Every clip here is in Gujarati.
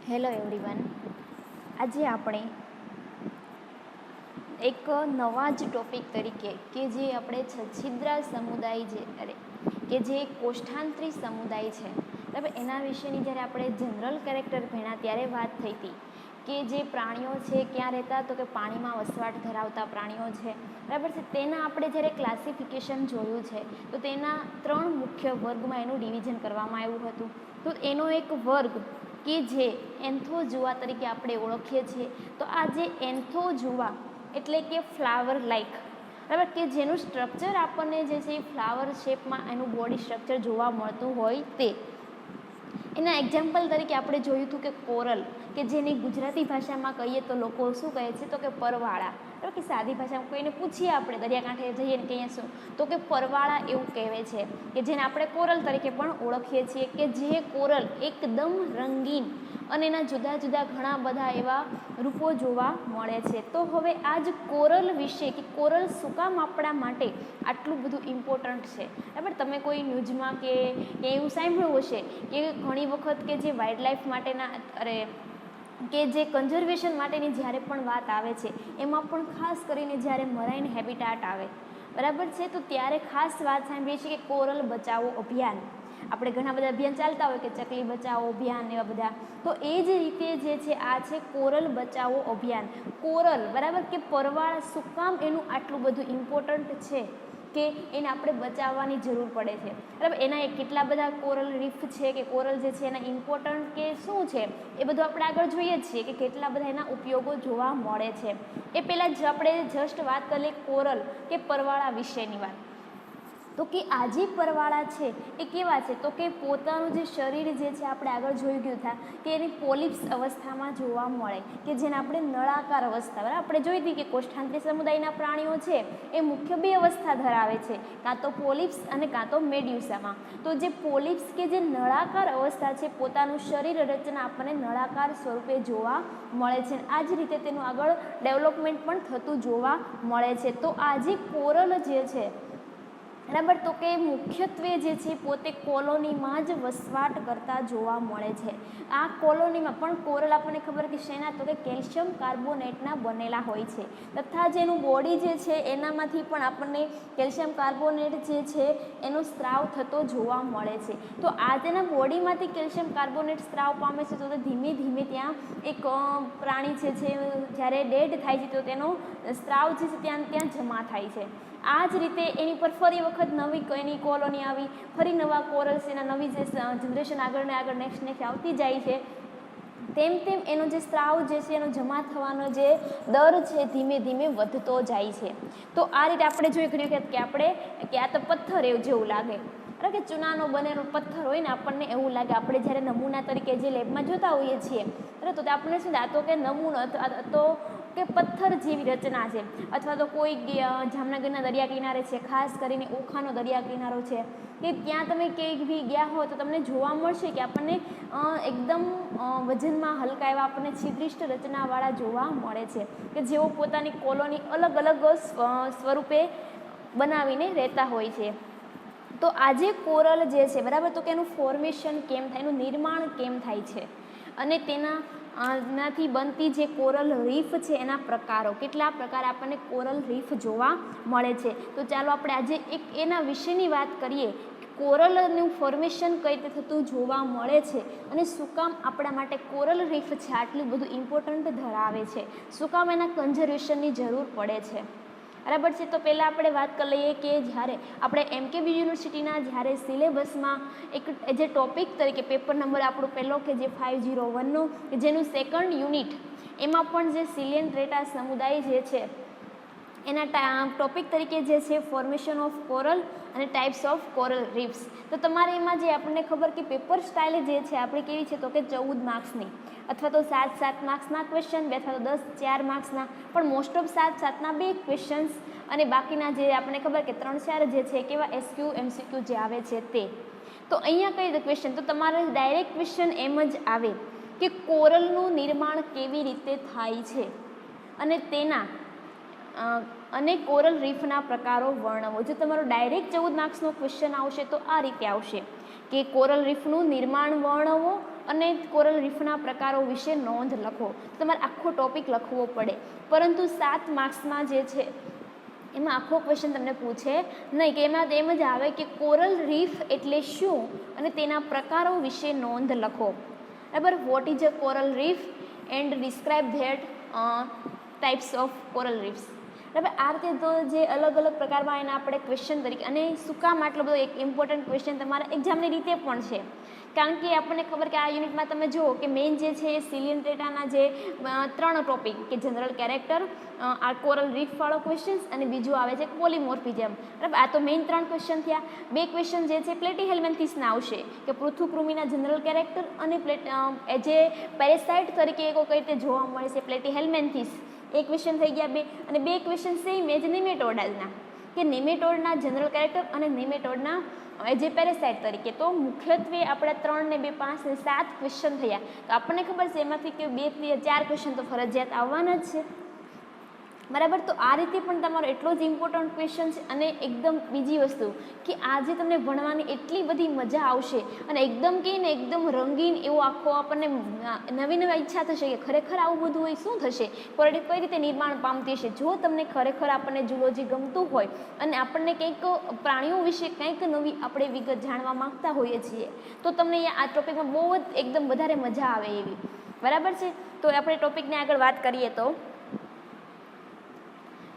હેલો એવરીવન, આજે આપણે એક નવા જ ટોપિક તરીકે કે જે આપણે છિદ્રા સમુદાય કે જે કોષ્ઠાંતરી સમુદાય છે, બરાબર, એના વિશેની જ્યારે આપણે જનરલ કેરેક્ટર ભણ્યા ત્યારે વાત થઈ હતી કે જે પ્રાણીઓ છે ક્યાં રહેતા, તો કે પાણીમાં વસવાટ ધરાવતા પ્રાણીઓ છે, બરાબર છે. તેના આપણે જ્યારે ક્લાસિફિકેશન જોયું છે તો તેના 3 મુખ્ય વર્ગમાં એનું ડિવિઝન કરવામાં આવ્યું હતું. તો એનો એક વર્ગ કે જે એન્થોઝુઆ તરીકે આપણે ઓળખીએ છીએ. તો આ જે એન્થોઝુઆ એટલે કે ફ્લાવર લાઇક, બરાબર, કે જેનું સ્ટ્રક્ચર આપણને જે છે એ ફ્લાવર શેપમાં એનું બોડી સ્ટ્રક્ચર જોવા મળતું હોય તે. એના એક્ઝામ્પલ તરીકે આપણે જોયું હતું કે કોરલ, કે જેની ગુજરાતી ભાષામાં કહીએ તો લોકો શું કહે છે, તો કે પરવાળા, બરાબર, કે સાદી ભાષામાં કોઈને પૂછીએ આપણે દરિયાકાંઠે જઈએ ને કહીએ શું, તો કે પરવાળા એવું કહેવે છે, કે જેને આપણે કોરલ તરીકે પણ ઓળખીએ છીએ. કે જે કોરલ એકદમ રંગીન અને એના જુદા જુદા ઘણા બધા એવા રૂપો જોવા મળે છે. તો હવે આ જ કોરલ વિશે, કે કોરલ શું કામ આપણા માટે આટલું બધું ઇમ્પોર્ટન્ટ છે, બરાબર. તમે કોઈ ન્યૂઝમાં કે એવું સાંભળ્યું હશે કે ઘણી વખત કે જે વાઇલ્ડ લાઈફ માટેના કે જે કન્ઝર્વેશન માટેની જ્યારે પણ વાત આવે છે, એમાં પણ ખાસ કરીને જ્યારે મરાઇન હેબિટાટ આવે, બરાબર છે, તો ત્યારે ખાસ વાત સાંભળીએ છીએ કે કોરલ બચાવો અભિયાન. આપણે ઘણા બધા અભિયાન ચાલતા હોય કે ચકલી બચાવો અભિયાન, એવા બધા. તો એ જ રીતે જે છે આ છે કોરલ બચાવો અભિયાન. કોરલ, બરાબર, કે પરવાળા શું કામ એનું આટલું બધું ઇમ્પોર્ટન્ટ છે કે એને આપણે બચાવવાની જરૂર પડે છે, બરાબર. એના કેટલા બધા કોરલ રીફ છે, કે કોરલ જે છે એના ઇમ્પોર્ટન્ટ કે શું છે એ બધું આપણે આગળ જોઈએ છીએ કે કેટલા બધા એના ઉપયોગો જોવા મળે છે. એ પહેલાં જ આપણે જસ્ટ વાત કરીએ કોરલ કે પરવાળા વિશેની વાત. તો કે આ જે પરવાળા છે એ કેવા છે, તો કે પોતાનું જે શરીર જે છે આપણે આગળ જોઈ ગયું હતા કે એની પોલિપ્સ અવસ્થામાં જોવા મળે, કે જેને આપણે નળાકાર અવસ્થા, બરાબર, આપણે જોઈ હતી કે કોષ્ઠાંતરી સમુદાયના પ્રાણીઓ છે એ મુખ્ય 2 અવસ્થા ધરાવે છે, કાં તો પોલિપ્સ અને કાં તો મેડ્યુસામાં. તો જે પોલિપ્સ કે જે નળાકાર અવસ્થા છે, પોતાનું શરીર રચના આપણને નળાકાર સ્વરૂપે જોવા મળે છે. આ જ રીતે તેનું આગળ ડેવલપમેન્ટ પણ થતું જોવા મળે છે. તો આ જે કોરલ જે છે, બરાબર, તો કે મુખ્યત્વે જે છે પોતે કોલોનીમાં જ વસવાટ કરતા જોવા મળે છે. આ કોલોનીમાં પણ કોરલ આપણને ખબર કે શેના, તો કે કેલ્શિયમ કાર્બોનેટના બનેલા હોય છે, તથા જેનું બોડી જે છે એનામાંથી પણ આપણને કેલ્શિયમ કાર્બોનેટ જે છે એનો સ્ત્રાવ થતો જોવા મળે છે. તો આ તેના બોડીમાંથી કેલ્શિયમ કાર્બોનેટ સ્ત્રાવ પામે છે, તો ધીમે ધીમે ત્યાં એક પ્રાણી છે જ્યારે ડેડ થાય છે તો તેનો સ્ત્રાવ જે છે ત્યાં જમા થાય છે. આ જ રીતે એની પર ફરી વખત નવી એની કોલોની આવી, ફરી નવા કોરલ્સ, એના નવી જે જનરેશન આગળ ને આગળ નેક્સ્ટ આવતી જાય છે, તેમ તેમ એનો જે સ્ત્રાવ જે છે એનો જમા થવાનો જે દર છે ધીમે ધીમે વધતો જાય છે. તો આ રીતે આપણે જોઈ ઘણી વખત કે આપણે કે આ તો પથ્થર એવું જેવું લાગે, બરાબર, કે ચૂનાનો બનેલો પથ્થર હોય ને આપણને એવું લાગે. આપણે જ્યારે નમૂના તરીકે જે લેબમાં જોતા હોઈએ છીએ, બરાબર, તો આપણને શું આ તો કે નમૂનો તો કે પથ્થર જેવી રચના છે. અથવા તો કોઈ જામનગરના દરિયા કિનારે છે, ખાસ કરીને ઓખાનો દરિયા કિનારો છે, કે ત્યાં તમે ક્યાંય બી ગયા હો તો તમને જોવા મળશે કે આપણને એકદમ વજનમાં હલકા એવા આપણને છિદ્રિષ્ટ રચનાવાળા જોવા મળે છે, કે જેઓ પોતાની કોલોની અલગ અલગ સ્વરૂપે બનાવીને રહેતા હોય છે. તો આજે કોરલ જે છે, બરાબર, તો કે એનું ફોર્મેશન કેમ થાય, એનું નિર્માણ કેમ થાય છે, અને તેનાથી બનતી જે કોરલ રીફ છે એના પ્રકારો, કેટલા પ્રકાર આપણને કોરલ રીફ જોવા મળે છે. તો ચાલો આપણે આજે એક એના વિશેની વાત કરીએ. કોરલનું ફોર્મેશન કઈ રીતે થતું જોવા મળે છે, અને શું કામ આપણા માટે કોરલ રીફ છે આટલું બધું ઇમ્પોર્ટન્ટ ધરાવે છે, શું કામ એના કન્ઝર્વેશનની જરૂર પડે છે, બરાબર છે. તો પહેલાં આપણે વાત કરી લઈએ કે જ્યારે આપણે MKB યુનિવર્સિટીના જ્યારે સિલેબસમાં એક જે ટોપિક તરીકે પેપર નંબર આપણો પહેલો કે જે 501નો, જેનું 2nd યુનિટ, એમાં પણ જે સિલિયન્ટ્રેટા સમુદાય જે છે એના ટોપિક તરીકે જે છે ફોર્મેશન ઓફ કોરલ અને ટાઈપ્સ ઓફ કોરલ રીફ્સ. તો તમારે એમાં જે આપણને ખબર કે પેપર સ્ટાઇલ જે છે આપણી કેવી છે, તો કે 14 માર્ક્સની, અથવા તો 7 માર્ક્સના ક્વેશ્ચન, અથવા તો 10 4 માર્ક્સના, પણ મોસ્ટ ઓફ 7 ના 2 ક્વેશ્ચન્સ, અને બાકીના જે આપણને ખબર કે 3-4 જે છે કેવા SQ MCQ જે આવે છે તે. તો અહીંયા કઈ ક્વેશ્ચન, તો તમારે ડાયરેક્ટ ક્વેશ્ચન એમ જ આવે કે કોરલનું નિર્માણ કેવી રીતે થાય છે, અને તેના અને કોરલ રીફના પ્રકારો વર્ણવો. જો તમારો ડાયરેક્ટ 14 માર્ક્સનો ક્વેશ્ચન આવશે તો આ રીતે આવશે કે કોરલ રીફનું નિર્માણ વર્ણવો અને કોરલ રીફના પ્રકારો વિશે નોંધ લખો. તમારે આખો ટોપિક લખવો પડે, પરંતુ 7 માર્ક્સમાં જે છે એમાં આખો ક્વેશ્ચન તમને પૂછે નહીં, કે એમાં એમ જ આવે કે કોરલ રીફ એટલે શું અને તેના પ્રકારો વિશે નોંધ લખો. બરાબર, what is a coral reef and describe that types of coral reefs. બરાબર, આ રીતે તો જે અલગ અલગ પ્રકારમાં એના આપણે ક્વેશ્ચન તરીકે, અને શું કામ આટલો બધો એક ઇમ્પોર્ટન્ટ ક્વેશ્ચન તમારા એક્ઝામની રીતે પણ છે, કારણ કે આપણને ખબર કે આ યુનિટમાં તમે જુઓ કે મેઇન જે છે એ સિલિયન ડેટાના જે 3 ટોપિક કે જનરલ કેરેક્ટર, આ કોરલ રીફવાળો ક્વેશ્ચન્સ અને બીજું આવે છે પોલીમોર્ફિઝમ. બરાબર, આ તો મેઇન 3 ક્વેશ્ચન થયા. 2 ક્વેશ્ચન જે છે પ્લેટીહેલ્મિન્થીસના આવશે, કે પૃથુકૃમિના જનરલ કેરેક્ટર અને જે પેરેસાઇટ તરીકે કઈ રીતે જોવા મળે છે પ્લેટીહેલ્મિન્થીસ, એ ક્વેશ્ચન થઈ ગયા 2. અને 2 ક્વેશ્ચન સેમ એજ નેમેટોડના, કે નેમેટોડના જનરલ કેરેક્ટર અને નેમેટોડના જે પેરેસાઇટ તરીકે. તો મુખ્યત્વે આપણે 3 ને 2 5 ને 7 ક્વેશ્ચન થયા. તો આપણને ખબર છે એમાંથી કે 2 થી 4 ક્વેશ્ચન તો ફરજિયાત આવવાના જ છે. બરાબર, તો આ રીતે પણ તમારો એટલો જ ઇમ્પોર્ટન્ટ ક્વેશ્ચન છે. અને એકદમ બીજી વસ્તુ કે આજે તમને ભણવાની એટલી બધી મજા આવશે અને એકદમ કહીને એકદમ રંગીન એવો આખો આપણને નવી નવી ઈચ્છા થશે કે ખરેખર આવું બધું હોય શું થશે, કઈ રીતે નિર્માણ પામતી હશે. જો તમને ખરેખર આપણને ઝૂલોજી ગમતું હોય અને આપણને કંઈક પ્રાણીઓ વિશે કંઈક નવી આપણે વિગત જાણવા માંગતા હોઈએ છીએ, તો તમને આ ટોપિકમાં બહુ જ એકદમ વધારે મજા આવે એવી. બરાબર છે, તો આપણે ટોપિકને આગળ વાત કરીએ તો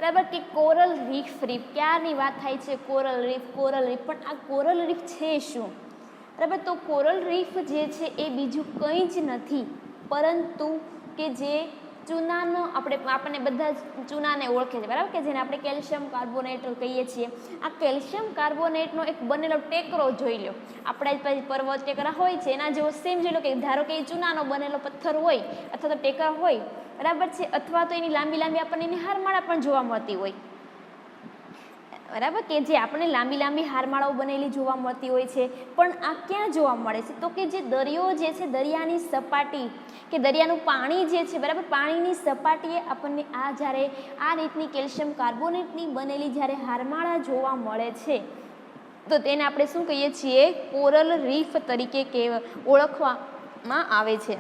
બરાબર, કે કોરલ રીફ. ક્યારની વાત થાય છે કોરલ રીફ, પણ આ કોરલ રીફ છે શું? બરાબર, તો કોરલ રીફ જે છે એ બીજું કંઈ જ નથી પરંતુ કે જે ચૂનાનો, આપણને બધા જ ચૂનાને ઓળખે છે. બરાબર, કે જેને આપણે કેલ્શિયમ કાર્બોનેટ કહીએ છીએ. આ કેલ્શિયમ કાર્બોનેટનો એક બનેલો ટેકરો જોઈ લો. આપણા પછી પર્વત ટેકરા હોય છે એના જેવો સેમ જોઈ લો, કે ધારો કે એ ચૂનાનો બનેલો પથ્થર હોય અથવા તો ટેકરા હોય. બરાબર છે, અથવા તો એની લાંબી લાંબી આપણને એની હારમાળા પણ જોવા મળતી હોય. બરાબર, કે જે આપણને લાંબી લાંબી હારમાળાઓ બનેલી જોવા મળતી હોય છે. પણ આ ક્યાં જોવા મળે છે? તો કે જે દરિયો જે છે, દરિયાની સપાટી કે દરિયાનું પાણી જે છે, બરાબર, પાણીની સપાટીએ આપણને આ જ્યારે આ રીતની કેલ્શિયમ કાર્બોનેટની બનેલી જ્યારે હારમાળા જોવા મળે છે, તો તેને આપણે શું કહીએ છીએ? કોરલ રીફ તરીકે ઓળખવામાં આવે છે.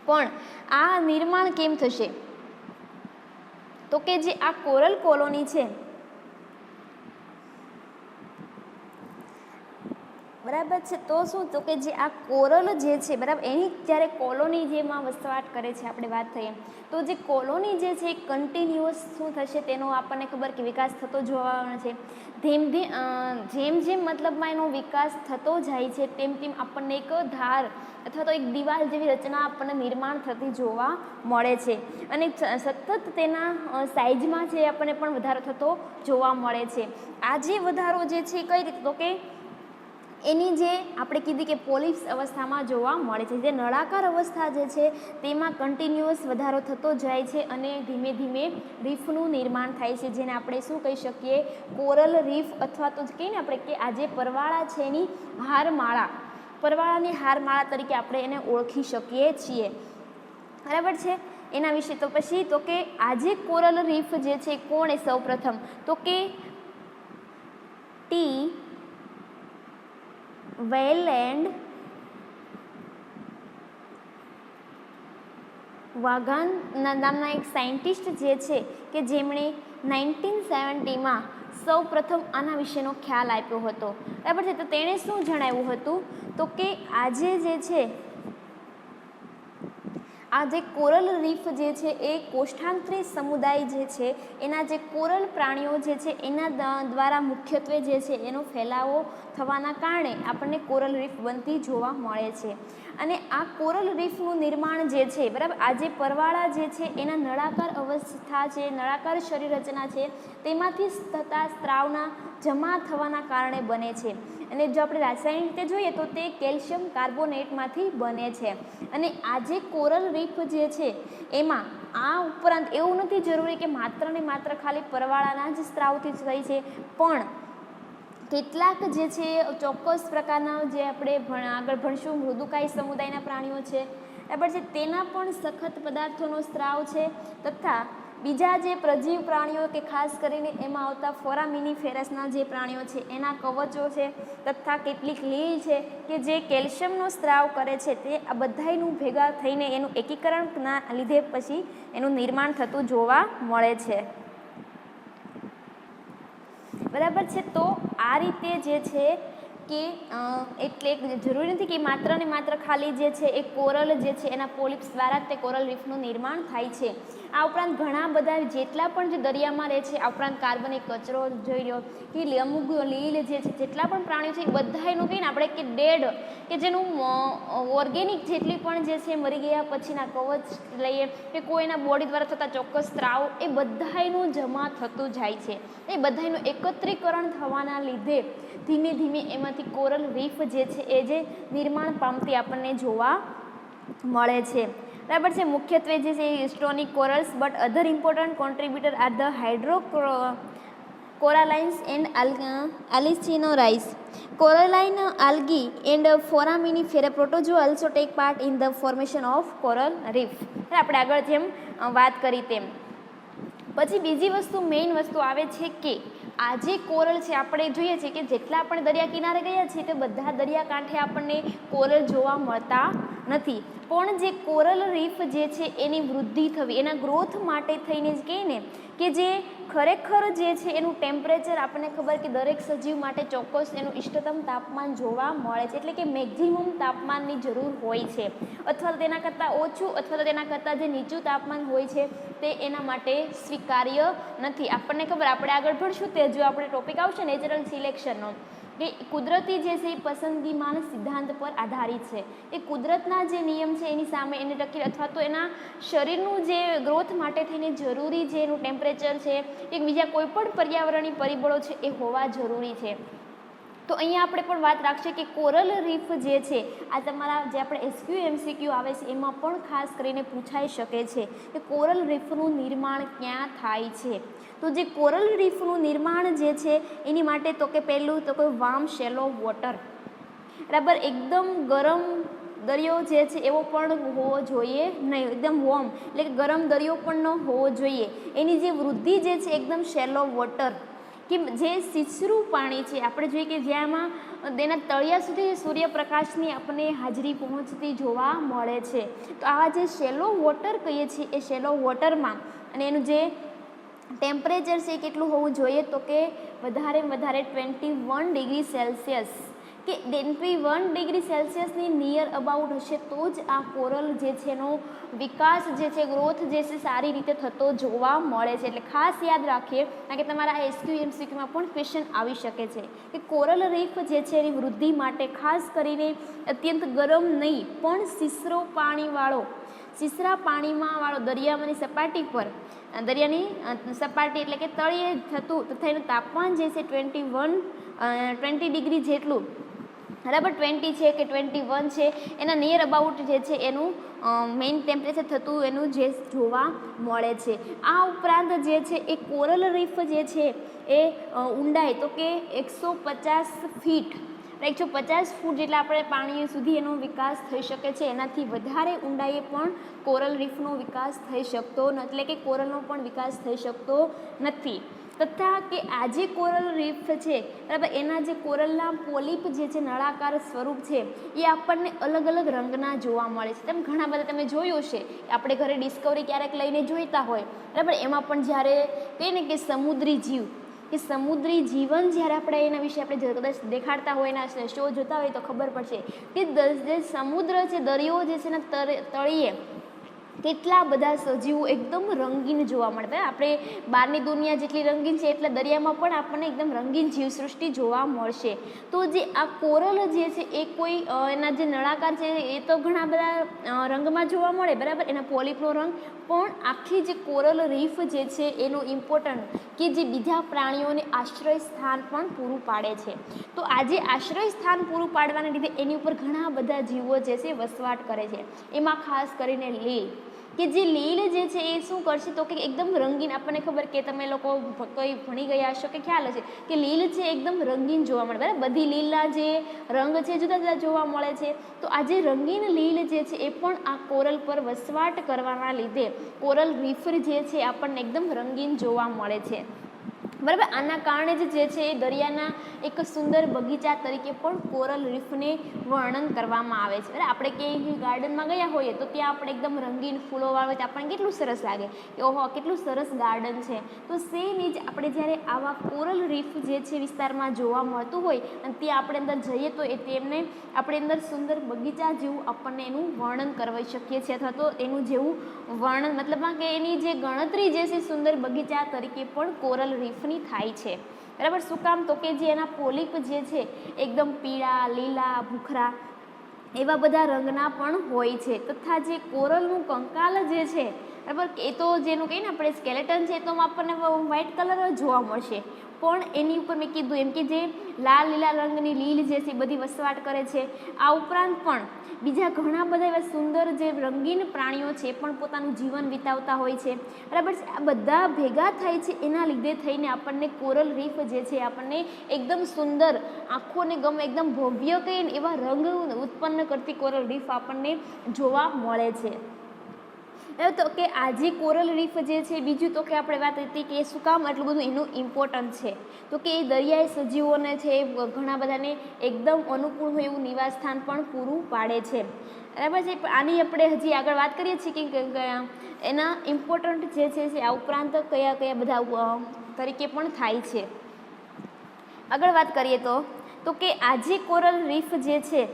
પણ આ નિર્માણ કેમ થશે? તો કે જે આ કોરલ કોલોની છે, બરાબર છે, તો શું? તો કે જે આ કોરલ જે છે, બરાબર, એની જ્યારે કોલોની જેમાં વસવાટ કરે છે, આપણે વાત થઈએ તો જે કોલોની જે છે એ કન્ટિન્યુઅસ શું થશે તેનો આપણને ખબર કે વિકાસ થતો જોવા છે. જેમ જેમ મતલબમાં એનો વિકાસ થતો જાય છે તેમ તેમ આપણને એક ધાર અથવા તો એક દિવાલ જેવી રચના આપણને નિર્માણ થતી જોવા મળે છે. અને સતત તેના સાઇઝમાં છે આપણને પણ વધારો થતો જોવા મળે છે. આ જે વધારો જે છે કઈ રીતે? તો કે એની જે આપણે કીધી કે પોલિપ્સ અવસ્થામાં જોવા મળે છે. જે નળાકાર અવસ્થા જે છે તેમાં કન્ટિન્યુઅસ વધારો થતો જાય છે અને ધીમે ધીમે રીફનું નિર્માણ થાય છે, જેને આપણે શું કહી શકીએ? કોરલ રીફ, અથવા તો કહીએ ને આપણે કે આ જે પરવાળા છે એની હારમાળા, પરવાળાની હારમાળા તરીકે આપણે એને ઓળખી શકીએ છીએ. બરાબર છે, એના વિશે તો પછી તો કે આજે કોરલ રીફ જે છે કોણે સૌપ્રથમ? તો કે ટી વેલેન્ડ વાઘાન નામના એક સાયન્ટિસ્ટ જે છે કે જેમણે 1970માં સૌ પ્રથમ આના વિશેનો ખ્યાલ આપ્યો હતો. બરાબર છે, તો તેણે શું જણાવ્યું હતું? તો કે આજે જે છે આ જે કોરલ રીફ જે છે એ કોષ્ઠાંતરી સમુદાય જે છે એના જે કોરલ પ્રાણીઓ જે છે એના દ્વારા મુખ્યત્વે જે છે એનો ફેલાવો થવાના કારણે આપણને કોરલ રીફ બનતી જોવા મળે છે. અને આ કોરલ રીફનું નિર્માણ જે છે, બરાબર, આ જે પરવાળા જે છે એના નળાકાર અવસ્થા છે, નળાકાર શરીર રચના છે, તેમાંથી થતા સ્ત્રાવના જમા થવાના કારણે બને છે. અને જો આપણે રાસાયણિક રીતે જોઈએ તો તે કેલ્શિયમ કાર્બોનેટમાંથી બને છે. અને આ જે કોરલ રીફ જે છે એમાં આ ઉપરાંત એવું નથી જરૂરી કે માત્ર ને માત્ર ખાલી પરવાળાના જ સ્ત્રાવથી જ થઈ છે, પણ કેટલાક જે છે ચોક્કસ પ્રકારના જે આપણે આગળ ભણશું મૃદુકાય સમુદાયના પ્રાણીઓ છે, બરાબર છે, તેના પણ સખત પદાર્થોનો સ્ત્રાવ છે તથા બીજા જે પ્રજીવ પ્રાણીઓ કે ખાસ કરીને એમાં આવતા ફોરામિનીફેરસના જે પ્રાણીઓ છે એના કવચો છે તથા કેટલીક લીલ છે કે જે કેલ્શિયમનો સ્ત્રાવ કરે છે, તે આ બધાયનું ભેગા થઈને એનું એકીકરણના લીધે પછી એનું નિર્માણ થતું જોવા મળે છે. બરાબર છે. તો આ રીતે જે છે કે એટલે જરૂરી નથી કે માત્ર ને માત્ર ખાલી જે છે એ કોરલ જે છે એના પોલિપ્સ દ્વારા તે કોરલ રીફનું નિર્માણ થાય છે. આ ઉપરાંત ઘણા બધા જેટલા પણ જે દરિયામાં રહે છે, આ ઉપરાંત કાર્બનિક કચરો જોઈ લો કે અમુક લીલ જે છે જેટલા પણ પ્રાણીઓ છે એ બધા એનું કહીએ ને આપણે કે ડેડ કે જેનું ઓર્ગેનિક જેટલી પણ જે છે મરી ગયા પછીના કવચ લઈએ કે કોઈના બોડી દ્વારા થતા ચોક્કસ સ્ત્રાવ એ બધાયનું જમા થતું જાય છે. એ બધાયનું એકત્રીકરણ થવાના લીધે ધીમે ધીમે એમાંથી કોરલ રીફ જે છે એ જે નિર્માણ પામતી આપણને જોવા મળે છે. બરાબર છે. મુખ્યત્વે જે છે stonic corals but other important contributor are the hydrocorallines and alcyonarians. Coralline algae and foraminifera protozoa also take part in the formation of coral reef. આપણે આગળ જેમ વાત કરી તેમ પછી બીજી વસ્તુ મેઇન વસ્તુ આવે છે કે આ જે કોરલ છે આપણે જોઈએ છીએ કે જેટલા આપણે દરિયા કિનારે ગયા છીએ તે બધા દરિયાકાંઠે આપણને કોરલ જોવા મળતા નથી, પણ જે કોરલ રીફ જે છે એની વૃદ્ધિ થવી એના ગ્રોથ માટે થઈને જ કહીએ ને કે જે ખરેખર જે છે એનું ટેમ્પરેચર આપણને ખબર કે દરેક સજીવ માટે ચોક્કસ એનું ઇષ્ટતમ તાપમાન જોવા મળે છે, એટલે કે મેક્ઝિમમ તાપમાનની જરૂર હોય છે અથવા તેના કરતાં ઓછું અથવા તેના કરતાં જે નીચું તાપમાન હોય છે તે એના માટે સ્વીકાર્ય નથી. આપણને ખબર આપણે આગળ ભણશું તે જો આપણે ટોપિક આવશે નેચરલ સિલેક્શનનો કે કુદરતી જે છે એ પસંદગીમાન સિદ્ધાંત પર આધારિત છે. એ કુદરતના જે નિયમ છે એની સામે એને ટકી અથવા તો એના શરીરનું જે ગ્રોથ માટે થઈને જરૂરી જે એનું ટેમ્પરેચર છે કે બીજા કોઈ પણ પર્યાવરણીય પરિબળો છે એ હોવા જરૂરી છે. તો અહીંયા આપણે પણ વાત રાખશે કે કોરલ રીફ જે છે આ તમારા જે આપણે SQ-MCQ આવે છે એમાં પણ ખાસ કરીને પૂછાઈ શકે છે કે કોરલ રીફનું નિર્માણ ક્યાં થાય છે. તો જે કોરલ રીફનું નિર્માણ જે છે એની માટે તો કે પહેલું તો કે વાર્મ શેલો વોટર, બરાબર, એકદમ ગરમ દરિયો જે છે એવો પણ હોવો જોઈએ નહીં, એકદમ વોર્મ એટલે કે ગરમ દરિયો પણ ન હોવો જોઈએ. એની જે વૃદ્ધિ જે છે એકદમ શેલો વોટર કે જે સિસરું પાણી છે આપણે જોઈએ કે જ્યાંમાં તેના તળિયા સુધી સૂર્યપ્રકાશની આપણને હાજરી પહોંચતી જોવા મળે છે. તો આ જે શેલો વોટર કહીએ છીએ એ શેલો વોટરમાં અને એનું જે ટેમ્પરેચર છે કેટલું હોવું જોઈએ તો કે વધારે 21 ડિગ્રી સેલ્સિયસ કે 21 ડિગ્રી સેલ્સિયસની નિયર અબાઉટ હશે તો જ આ કોરલ જે છે એનો વિકાસ જે છે ગ્રોથ જે છે સારી રીતે થતો જોવા મળે છે. એટલે ખાસ યાદ રાખીએ કારણ કે તમારા SQ-MCQમાં પણ ક્વેશ્ચન આવી શકે છે કે કોરલ રીફ જે છે એની વૃદ્ધિ માટે ખાસ કરીને અત્યંત ગરમ નહીં પણ સિસરા પાણીમાં વાળો દરિયાની સપાટી પર દરિયાની સપાટી એટલે કે તળિયે થતું તથા એનું તાપમાન જે છે 20 ડિગ્રી જેટલું, બરાબર, 20 છે કે 21 છે એના નિયર અબાઉટ જે છે એનું મેઇન ટેમ્પરેચર થતું એનું જે જોવા મળે છે. આ ઉપરાંત જે છે એ કોરલ રીફ જે છે એ ઊંડાઈ તો કે 150 ફીટ 150 ફૂટ જેટલા આપણે પાણી સુધી એનો વિકાસ થઈ શકે છે. એનાથી વધારે ઊંડાઈએ પણ કોરલ રીફનો વિકાસ થઈ શકતો નથી, એટલે કે કોરલનો પણ વિકાસ થઈ શકતો નથી. તથા કે આ જે કોરલ રીફ છે, બરાબર, એના જે કોરલના પોલિપ જે છે નળાકાર સ્વરૂપ છે એ આપણને અલગ અલગ રંગના જોવા મળે છે. તેમ ઘણા બધા તમે જોયું છે આપણે ઘરે ડિસ્કવરી ક્યારેક લઈને જોઈતા હોય, બરાબર, એમાં પણ જ્યારે કહીએ ને કે સમુદ્રી જીવ કે સમુદ્રી જીવન જ્યારે આપણે એના વિશે આપણે કદાચ દેખાડતા હોય એના શો જોતા હોય તો ખબર પડશે કે જે સમુદ્ર છે દરિયો જે છે એના તળિયે કેટલા બધા સજીવો એકદમ રંગીન જોવા મળે. આપણે બહારની દુનિયા જેટલી રંગીન છે એટલે દરિયામાં પણ આપણને એકદમ રંગીન જીવસૃષ્ટિ જોવા મળશે. તો જે આ કોરલ જે છે એ કોઈ એના જે નળાકાર છે એ તો ઘણા બધા રંગમાં જોવા મળે, બરાબર, એના પોલિપનો રંગ પણ આખી જે કોરલ રીફ જે છે એનું ઇમ્પોર્ટન્ટ કે જે બીજા પ્રાણીઓને આશ્રય સ્થાન પણ પૂરું પાડે છે. તો આજે આશ્રય સ્થાન પૂરું પાડવાના લીધે એની ઉપર ઘણા બધા જીવો જે છે વસવાટ કરે છે. એમાં ખાસ કરીને લીલ, કે જે લીલ જે છે એ શું કરશે તો કે એકદમ રંગીન, આપણને ખબર કે તમે લોકો કોઈ ભણી ગયા હશો કે ખ્યાલ હશે કે લીલ છે એકદમ રંગીન જોવા મળે, બરાબર. બધી લીલના જે રંગ છે જુદા જુદા જોવા મળે છે. તો આ જે રંગીન લીલ જે છે એ પણ આ કોરલ પર વસવાટ કરવાના લીધે કોરલ રીફ જે છે આપણને એકદમ રંગીન જોવા મળે છે, બરાબર. આના કારણે જ જે છે એ દરિયાના એક સુંદર બગીચા તરીકે પણ કોરલ રીફને વર્ણન કરવામાં આવે છે, બરાબર. આપણે ક્યાંય ગાર્ડનમાં ગયા હોઈએ તો ત્યાં આપણે એકદમ રંગીન ફૂલોવાળો હોય તો આપણને કેટલું સરસ લાગે કે ઓહો કેટલું સરસ ગાર્ડન છે. તો સેમ જ આપણે જ્યારે આવા કોરલ રીફ જે છે વિસ્તારમાં જોવા મળતું હોય અને ત્યાં આપણે અંદર જઈએ તો એ તેમને આપણે અંદર સુંદર બગીચા જેવું આપણને એનું વર્ણન કરવી શકીએ છીએ, અથવા તો એનું જેવું વર્ણન મતલબમાં કે એની જે ગણતરી જે છે સુંદર બગીચા તરીકે પણ કોરલ રીફની થાય છે, બરાબર. શું કામ તો કે જે એના પોલિપ જે છે એકદમ પીળા, લીલા, ભૂખરા એવા બધા રંગના પણ હોય છે, તથા જે કોરલનું કંકાલ જે છે, બરાબર, એ તો જેનું કહીએ ને આપણે સ્કેલેટન છે તો આપણને વ્હાઇટ કલર જોવા મળશે, પણ એની ઉપર મેં કીધું એમ કે જે લાલ લીલા રંગની લીલ જે છે બધી વસવાટ કરે છે. આ ઉપરાંત પણ બીજા ઘણા બધા એવા સુંદર જે રંગીન પ્રાણીઓ છે પણ પોતાનું જીવન વિતાવતા હોય છે, બરાબર. આ બધા ભેગા થાય છે એના લીધે થઈને આપણને કોરલ રીફ જે છે આપણને એકદમ સુંદર, આંખોને ગમે એકદમ ભવ્ય કહીએ ને એવા રંગ ઉત્પન્ન કરતી કોરલ રીફ આપણને જોવા મળે છે. તો કે આ જે કોરલ રીફ જે છે બીજું તો કે આપણે વાત હતી કે શું કામ આટલું બધું એનું ઇમ્પોર્ટન્ટ છે, તો કે એ દરિયાઈ સજીવોને છે ઘણા બધાને એકદમ અનુકૂળ હોય એવું નિવાસસ્થાન પણ પૂરું પાડે છે, બરાબર છે. આની આપણે હજી આગળ વાત કરીએ છીએ કે એના ઇમ્પોર્ટન્ટ જે છે આ ઉપરાંત કયા કયા બધા તરીકે પણ થાય છે. આગળ વાત કરીએ તો કે આ જે કોરલ રીફ જે છે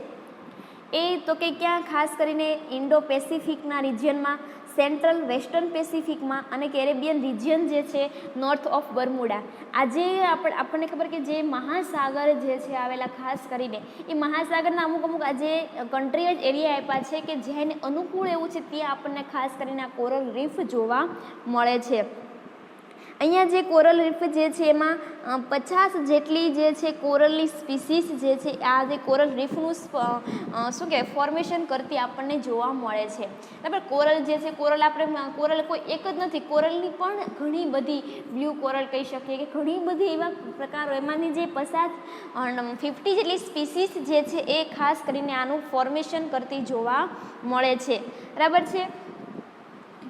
એ તો કે ક્યાં ખાસ કરીને ઇન્ડો પેસિફિકના રિજિયનમાં, સેન્ટ્રલ વેસ્ટર્ન પેસિફિકમાં અને કેરેબિયન રિજિયન જે છે નોર્થ ઓફ બર્મુડા. આજે આપણને ખબર કે જે મહાસાગર જે છે આવેલા ખાસ કરીને એ મહાસાગરના અમુક આજે કન્ટ્રી જ એરિયા આપ્યા છે કે જેને અનુકૂળ એવું છે ત્યાં આપણને ખાસ કરીને આ કોરલ રીફ જોવા મળે છે. અહીંયા જે કોરલ રીફ જે છે એમાં 50 જેટલી જે છે કોરલની સ્પીસીસ જે છે આ જે કોરલ રીફનું શું કહેવાય ફોર્મેશન કરતી આપણને જોવા મળે છે, બરાબર. કોરલ જે છે કોરલ આપણે કોરલ કોઈ એક જ નથી, કોરલની પણ ઘણી બધી બ્લુ કોરલ કહી શકીએ કે ઘણી બધી એવા પ્રકારો, એમાંની જે 50 જેટલી સ્પીસીસ જે છે એ ખાસ કરીને આનું ફોર્મેશન કરતી જોવા મળે છે, બરાબર છે.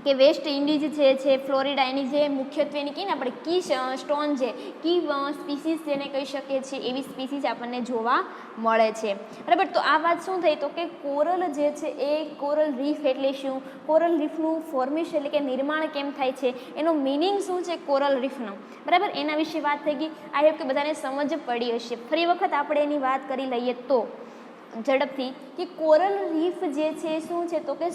કે વેસ્ટ ઇન્ડિઝ જે છે ફ્લોરિડા એની જે મુખ્યત્વેની કહીએ ને આપણે કી સ્ટોન છે, કી સ્પીસીસ જેને કહી શકીએ છીએ એવી સ્પીસીસ આપણને જોવા મળે છે, બરાબર. તો આ વાત શું થઈ તો કે કોરલ જે છે એ કોરલ રીફ એટલે શું, કોરલ રીફનું ફોર્મેશન એટલે કે નિર્માણ કેમ થાય છે, એનો મિનિંગ શું છે કોરલ રીફનો, બરાબર, એના વિશે વાત થઈ ગઈ. આઈ હોપ કે બધાને સમજ પડી હશે. ફરી વખત આપણે એની વાત કરી લઈએ તો ઝડપથી કે કોરલ રીફ જે છે શું છે તો કે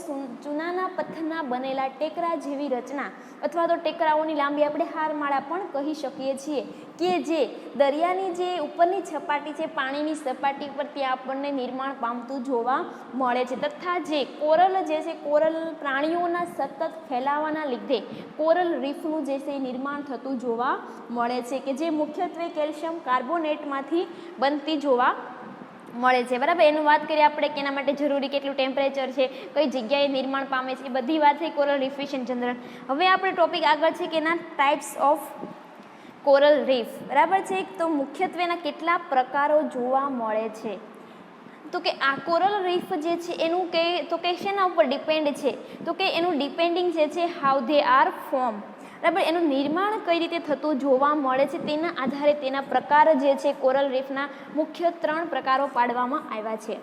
ચૂનાના પથ્થરના બનેલા ટેકરા જેવી રચના અથવા તો ટેકરાઓની લાંબી આપણે હારમાળા પણ કહી શકીએ છીએ કે જે દરિયાની જે ઉપરની સપાટી છે પાણીની સપાટી પર ત્યાં આપણને નિર્માણ પામતું જોવા મળે છે, તથા જે કોરલ જે છે કોરલ પ્રાણીઓના સતત ફેલાવાના લીધે કોરલ રીફનું જે છે નિર્માણ થતું જોવા મળે છે કે જે મુખ્યત્વે કેલ્શિયમ કાર્બોનેટમાંથી બનતી જોવા મળે છે, બરાબર. એનું વાત કરીએ આપણે કે એના માટે જરૂરી કેટલું ટેમ્પરેચર છે, કઈ જગ્યાએ નિર્માણ પામે છે, એ બધી વાત થઈ કોરલ રીફ વિશે જનરલ. હવે આપણે ટોપિક આગળ છે કે એના ટાઈપ્સ ઓફ કોરલ રીફ, બરાબર છે. તો મુખ્યત્વેના કેટલા પ્રકારો જોવા મળે છે તો કે આ કોરલ રીફ જે છે એનું કે તો કે શેના ઉપર ડિપેન્ડ છે તો કે એનું ડિપેન્ડિંગ જે છે હાઉ ધે આર ફોર્મ, બરાબર. એનું નિર્માણ કઈ રીતે થતું જોવા મળે છે તેના આધારે તેના પ્રકાર જે છે કોરલ રીફના મુખ્ય 3 પ્રકારો પાડવામાં આવ્યા છે,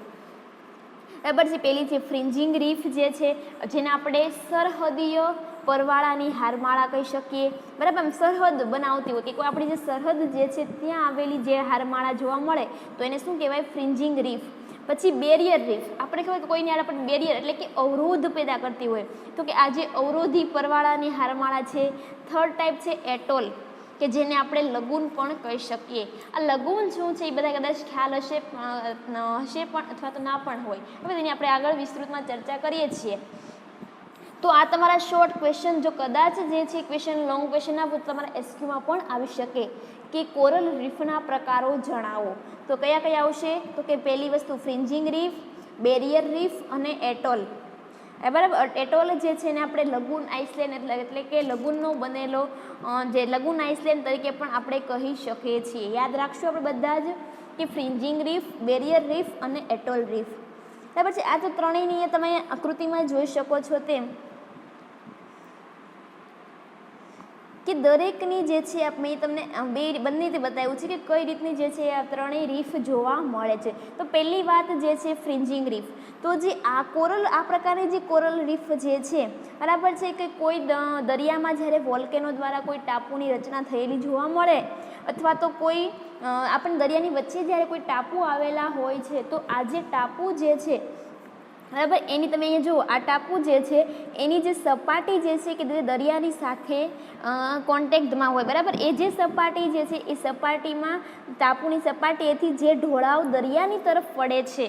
બરાબર છે. પહેલી છે ફ્રિન્જિંગ રીફ જે છે જેને આપણે સરહદીય પરવાળાની હારમાળા કહી શકીએ, બરાબર. સરહદ બનાવતી હોય કે કોઈ આપણી જે સરહદ જે છે ત્યાં આવેલી જે હારમાળા જોવા મળે તો એને શું કહેવાય ફ્રિન્જિંગ રીફ. પછી બેરિયર રીફ, આપણે ખબર કે કોઈની યાર આપણે બેરિયર એટલે કે અવરોધ પેદા કરતી હોય તો કે આ જે અવરોધી પરવાળાની હારમાળા છે. થર્ડ ટાઈપ છે એટોલ કે જેને આપણે લગૂન પણ કહી શકીએ. આ લગૂન શું છે એ બધા કદાચ ખ્યાલ હશે પણ અથવા તો ના પણ હોય, હવે તેની આપણે આગળ વિસ્તૃતમાં ચર્ચા કરીએ છીએ. તો આ તમારા શોર્ટ ક્વેશ્ચન જો કદાચ જે છે ક્વેશ્ચન લોંગ ક્વેશ્ચન ના પૂછ તમારા એસક્યુમાં પણ આવી શકે કે કોરલ રીફના પ્રકારો જણાવો તો કયા આવશે તો કે પહેલી વસ્તુ ફ્રિન્જિંગ રીફ, બેરિયર રીફ અને એટોલ, બરાબર. એટોલ જે છે એને આપણે લગૂન આઇસલેન્ડ એટલે કે લગૂનનો બનેલો જે લગૂન આઇસલેન્ડ તરીકે પણ આપણે કહી શકીએ છીએ. યાદ રાખશું આપણે બધા જ કે ફ્રિન્જિંગ રીફ, બેરિયર રીફ અને એટોલ રીફ. બરાબર છે. આ તો ત્રણેયની તમે આકૃતિમાં જોઈ શકો છો તેમ કે દરેકની જે છે મેં તમને બંને રીતે બતાવ્યું છે કે કઈ રીતની જે છે આ ત્રણેય રીફ જોવા મળે છે. તો પહેલી વાત જે છે ફ્રિન્જિંગ રીફ. તો જે આ પ્રકારની જે કોરલ રીફ જે છે બરાબર છે કે કોઈ દરિયામાં જ્યારે વોલ્કેનો દ્વારા કોઈ ટાપુની રચના થયેલી જોવા મળે અથવા તો કોઈ આપણને દરિયાની વચ્ચે જ્યારે કોઈ ટાપુ આવેલા હોય છે તો આ જે ટાપુ જે છે બરાબર એની તમે અહીંયા જુઓ આ ટાપુ જે છે એની જે સપાટી જે છે કે જે દરિયાની સાથે કોન્ટેક્ટમાં હોય બરાબર એ જે સપાટી જે છે એ સપાટીમાં ટાપુની સપાટીએથી જે ઢોળાવ દરિયાની તરફ પડે છે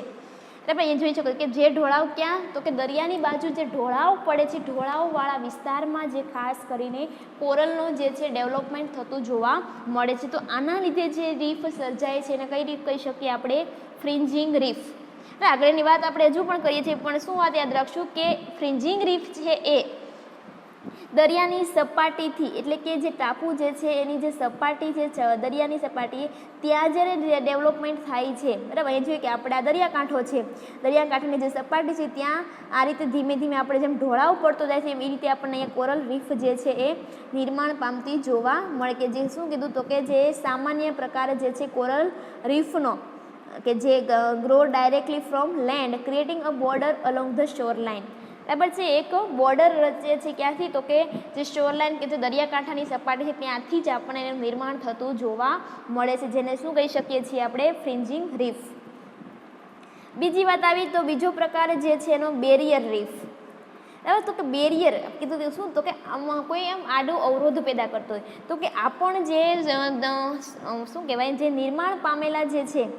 બરાબર અહીંયા જોઈ શકો કે જે ઢોળાવ ક્યાં તો કે દરિયાની બાજુ જે ઢોળાવ પડે છે ઢોળાવવાળા વિસ્તારમાં જે ખાસ કરીને કોરલનો જે છે ડેવલપમેન્ટ થતું જોવા મળે છે. તો આના લીધે જે રીફ સર્જાય છે એને કઈ રીફ કહી શકીએ આપણે ફ્રિન્જિંગ રીફ. આગળની વાત આપણે હજુ પણ કરીએ છીએ પણ શું વાત યાદ રાખશું કે ફ્રિન્જિંગ રીફ છે એ દરિયાની સપાટીથી એટલે કે જે ટાપુ જે છે એની જે સપાટી છે દરિયાની સપાટી ત્યાં જ્યારે ડેવલપમેન્ટ થાય છે બરાબર એ જોઈએ કે આપણે આ દરિયાકાંઠો છે દરિયાકાંઠાની જે સપાટી છે ત્યાં આ રીતે ધીમે ધીમે આપણે જેમ ઢોળાવ પડતો જાય છે એ રીતે આપણને અહીંયા કોરલ રીફ જે છે એ નિર્માણ પામતી જોવા મળે કે જે શું કીધું તો કે જે સામાન્ય પ્રકારે જે છે કોરલ રીફનો કે જે grow directly from land creating a border along the shore line. બરાબર છે. એક બોર્ડર રચે છે ક્યાંથી તો કે જે શોર લાઇન કે જે દરિયાકાંઠાની સપાટી છે ત્યાંથી જ આપણને એનું નિર્માણ થતું જોવા મળે છે જેને શું કહી શકીએ છીએ આપણે ફ્રિન્જિંગ રીફ. બીજી વાત આવી તો બીજો પ્રકાર જે છે એનો બેરિયર રીફ. બરાબર તો કે બેરિયર કીધું કે શું તો કે આમાં કોઈ એમ આડો અવરોધ પેદા કરતો હોય તો કે આ પણ જે શું કહેવાય જે નિર્માણ પામેલા જે છે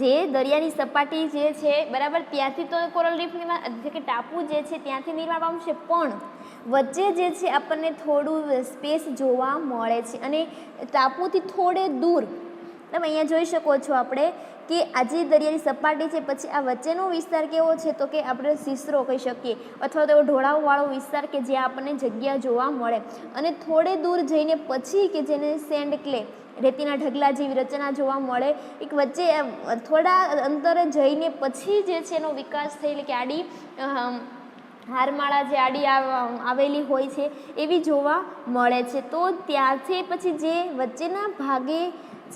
જે દરિયાની સપાટી જે છે બરાબર ત્યાંથી તો કોરલ રીફની કે ટાપુ જે છે ત્યાંથી નિર્માણ પામશે પણ વચ્ચે જે છે આપણને થોડું સ્પેસ જોવા મળે છે અને ટાપુથી થોડે દૂર તમે અહીંયા જોઈ શકો છો આપણે કે આ જે દરિયાની સપાટી છે પછી આ વચ્ચેનો વિસ્તાર કેવો છે તો કે આપણે સિસરો કહી શકીએ અથવા તો એવો ઢોળાવવાળો વિસ્તાર કે જ્યાં આપણને જગ્યા જોવા મળે અને થોડે દૂર જઈને પછી કે જેને સેન્ડ ક્લે રેતીના ઢગલા જેવી રચના જોવા મળે એક વચ્ચે થોડા અંતરે જઈને પછી જે છે એનો વિકાસ થયેલો કે આડી હારમાળા જે આડી આવેલી હોય છે એવી જોવા મળે છે. તો ત્યારથી પછી જે વચ્ચેના ભાગે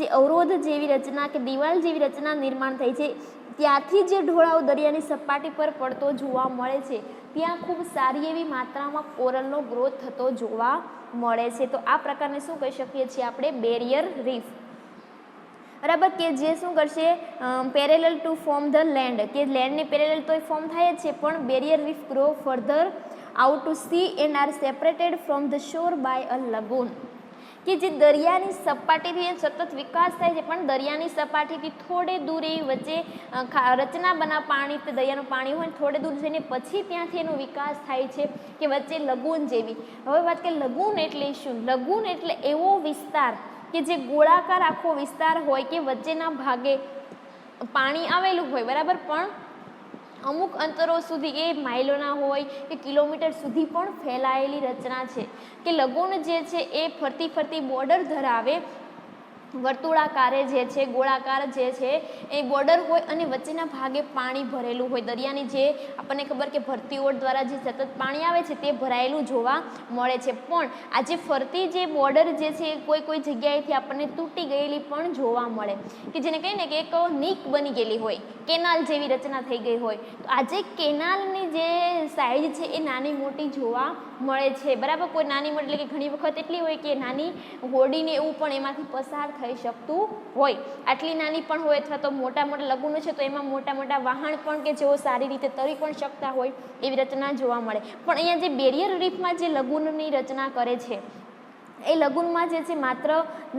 જે અવરોધ જેવી રચના કે દિવાલ જેવી રચના નિર્માણ થઈ છે ત્યાંથી જે ઢોળાવ દરિયાની સપાટી પર પડતો જોવા મળે છે ત્યાં ખૂબ સારી એવી માત્રામાં કોરલનો ગ્રોથ થતો જોવા મળે છે. તો આ પ્રકારને શું કહી શકીએ છીએ આપણે બેરિયર રીફ. બરાબર કે જે શું કરશે parallel to form the land કે લેન્ડને પેરેલલ તો ફોર્મ થાય જ છે પણ barrier reef grow further out to sea and are separated from the shore by a lagoon કે જે દરિયાની સપાટીથી સતત વિકાસ થાય છે પણ દરિયાની સપાટીથી થોડે દૂર એ વચ્ચે રચના બના પાણી દરિયાનું પાણી હોય થોડે દૂર જઈને પછી ત્યાંથી એનો વિકાસ થાય છે કે વચ્ચે લગૂન જેવી. હવે વાત કરીએ લગૂન એટલે શું? લગૂન એટલે એવો વિસ્તાર કે જે ગોળાકાર આખો વિસ્તાર હોય કે વચ્ચેના ભાગે પાણી આવેલું હોય બરાબર પણ અમુક અંતરો સુધી એ માઇલોના હોય કે કિલોમીટર સુધી પણ ફેલાયેલી રચના છે કે લગૂન જે છે એ ફરતી ફરતી બોર્ડર ધરાવે વર્તુળાકારે જે છે ગોળાકાર જે છે એ બોર્ડર હોય અને વચ્ચેના ભાગે પાણી ભરેલું હોય દરિયાની જે આપણને ખબર કે ભરતી ઓળ દ્વારા જે સતત પાણી આવે છે તે ભરાયેલું જોવા મળે છે પણ આજે ફરતી જે બોર્ડર જે છે કોઈ જગ્યાએથી આપણને તૂટી ગયેલી પણ જોવા મળે કે જેને કહીએ ને કે એક નીક બની ગયેલી હોય કેનાલ જેવી રચના થઈ ગઈ હોય તો આજે કેનાલની જે સાઇઝ છે એ નાની મોટી જોવા મળે છે બરાબર. કોઈ નાની મોટી એટલે કે ઘણી વખત એટલી હોય કે નાની હોડીને એવું પણ એમાંથી પસાર થઈ શકતું હોય આટલી નાની પણ હોય અથવા તો મોટા લગૂનો છે તો એમાં મોટા વાહન પણ કે જેઓ સારી રીતે તરી પણ શકતા હોય એવી રચના જોવા મળે. પણ અહીંયા જે બેરિયર રીફમાં જે લગૂનની રચના કરે છે એ લગૂનમાં જે છે માત્ર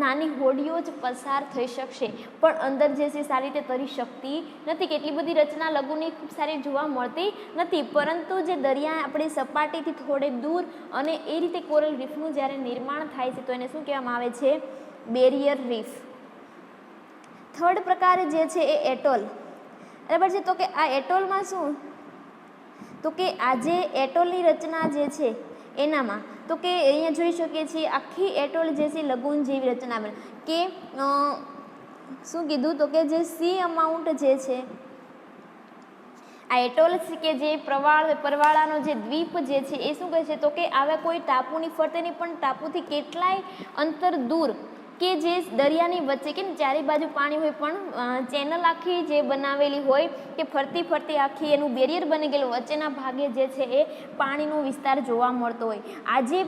નાની હોડીઓ જ પસાર થઈ શકશે પણ અંદર જે છે સારી રીતે તરી શકતી નથી. કેટલી બધી રચના લગૂનની ખૂબ સારી જોવા મળતી નથી પરંતુ જે દરિયા આપણી સપાટીથી થોડે દૂર અને એ રીતે કોરલ રીફનું જ્યારે નિર્માણ થાય છે તો એને શું કહેવામાં આવે છે? Barrier reef. થર્ડ પ્રકાર જે છે એ એટોલ. બરાબર છે. તો કે આ એટોલમાં શું, તો કે આ જે એટોલની રચના જે છે એનામાં તો કે અહીંયા જોઈ શકીએ છીએ આખી એટોલ જે છે લગૂન જેવી રચના બને કે શું કીધું, તો કે જે સી અમાઉન્ટ જે છે આ એટોલ કે જે પરવાળાનો જે દ્વીપ જે છે એ શું કહે છે, તો કે આવા કોઈ ટાપુની ફરતે નહીં પણ ટાપુથી કેટલાય અંતર દૂર કે જે દરિયાની વચ્ચે કે ચારે બાજુ પાણી હોય પણ ચેનલ આખી જે બનાવેલી હોય કે ફરતી ફરતી આખી એનું બેરિયર બની ગયેલું વચ્ચેના ભાગે જે છે એ પાણીનો વિસ્તાર જોવા મળતો હોય. આજે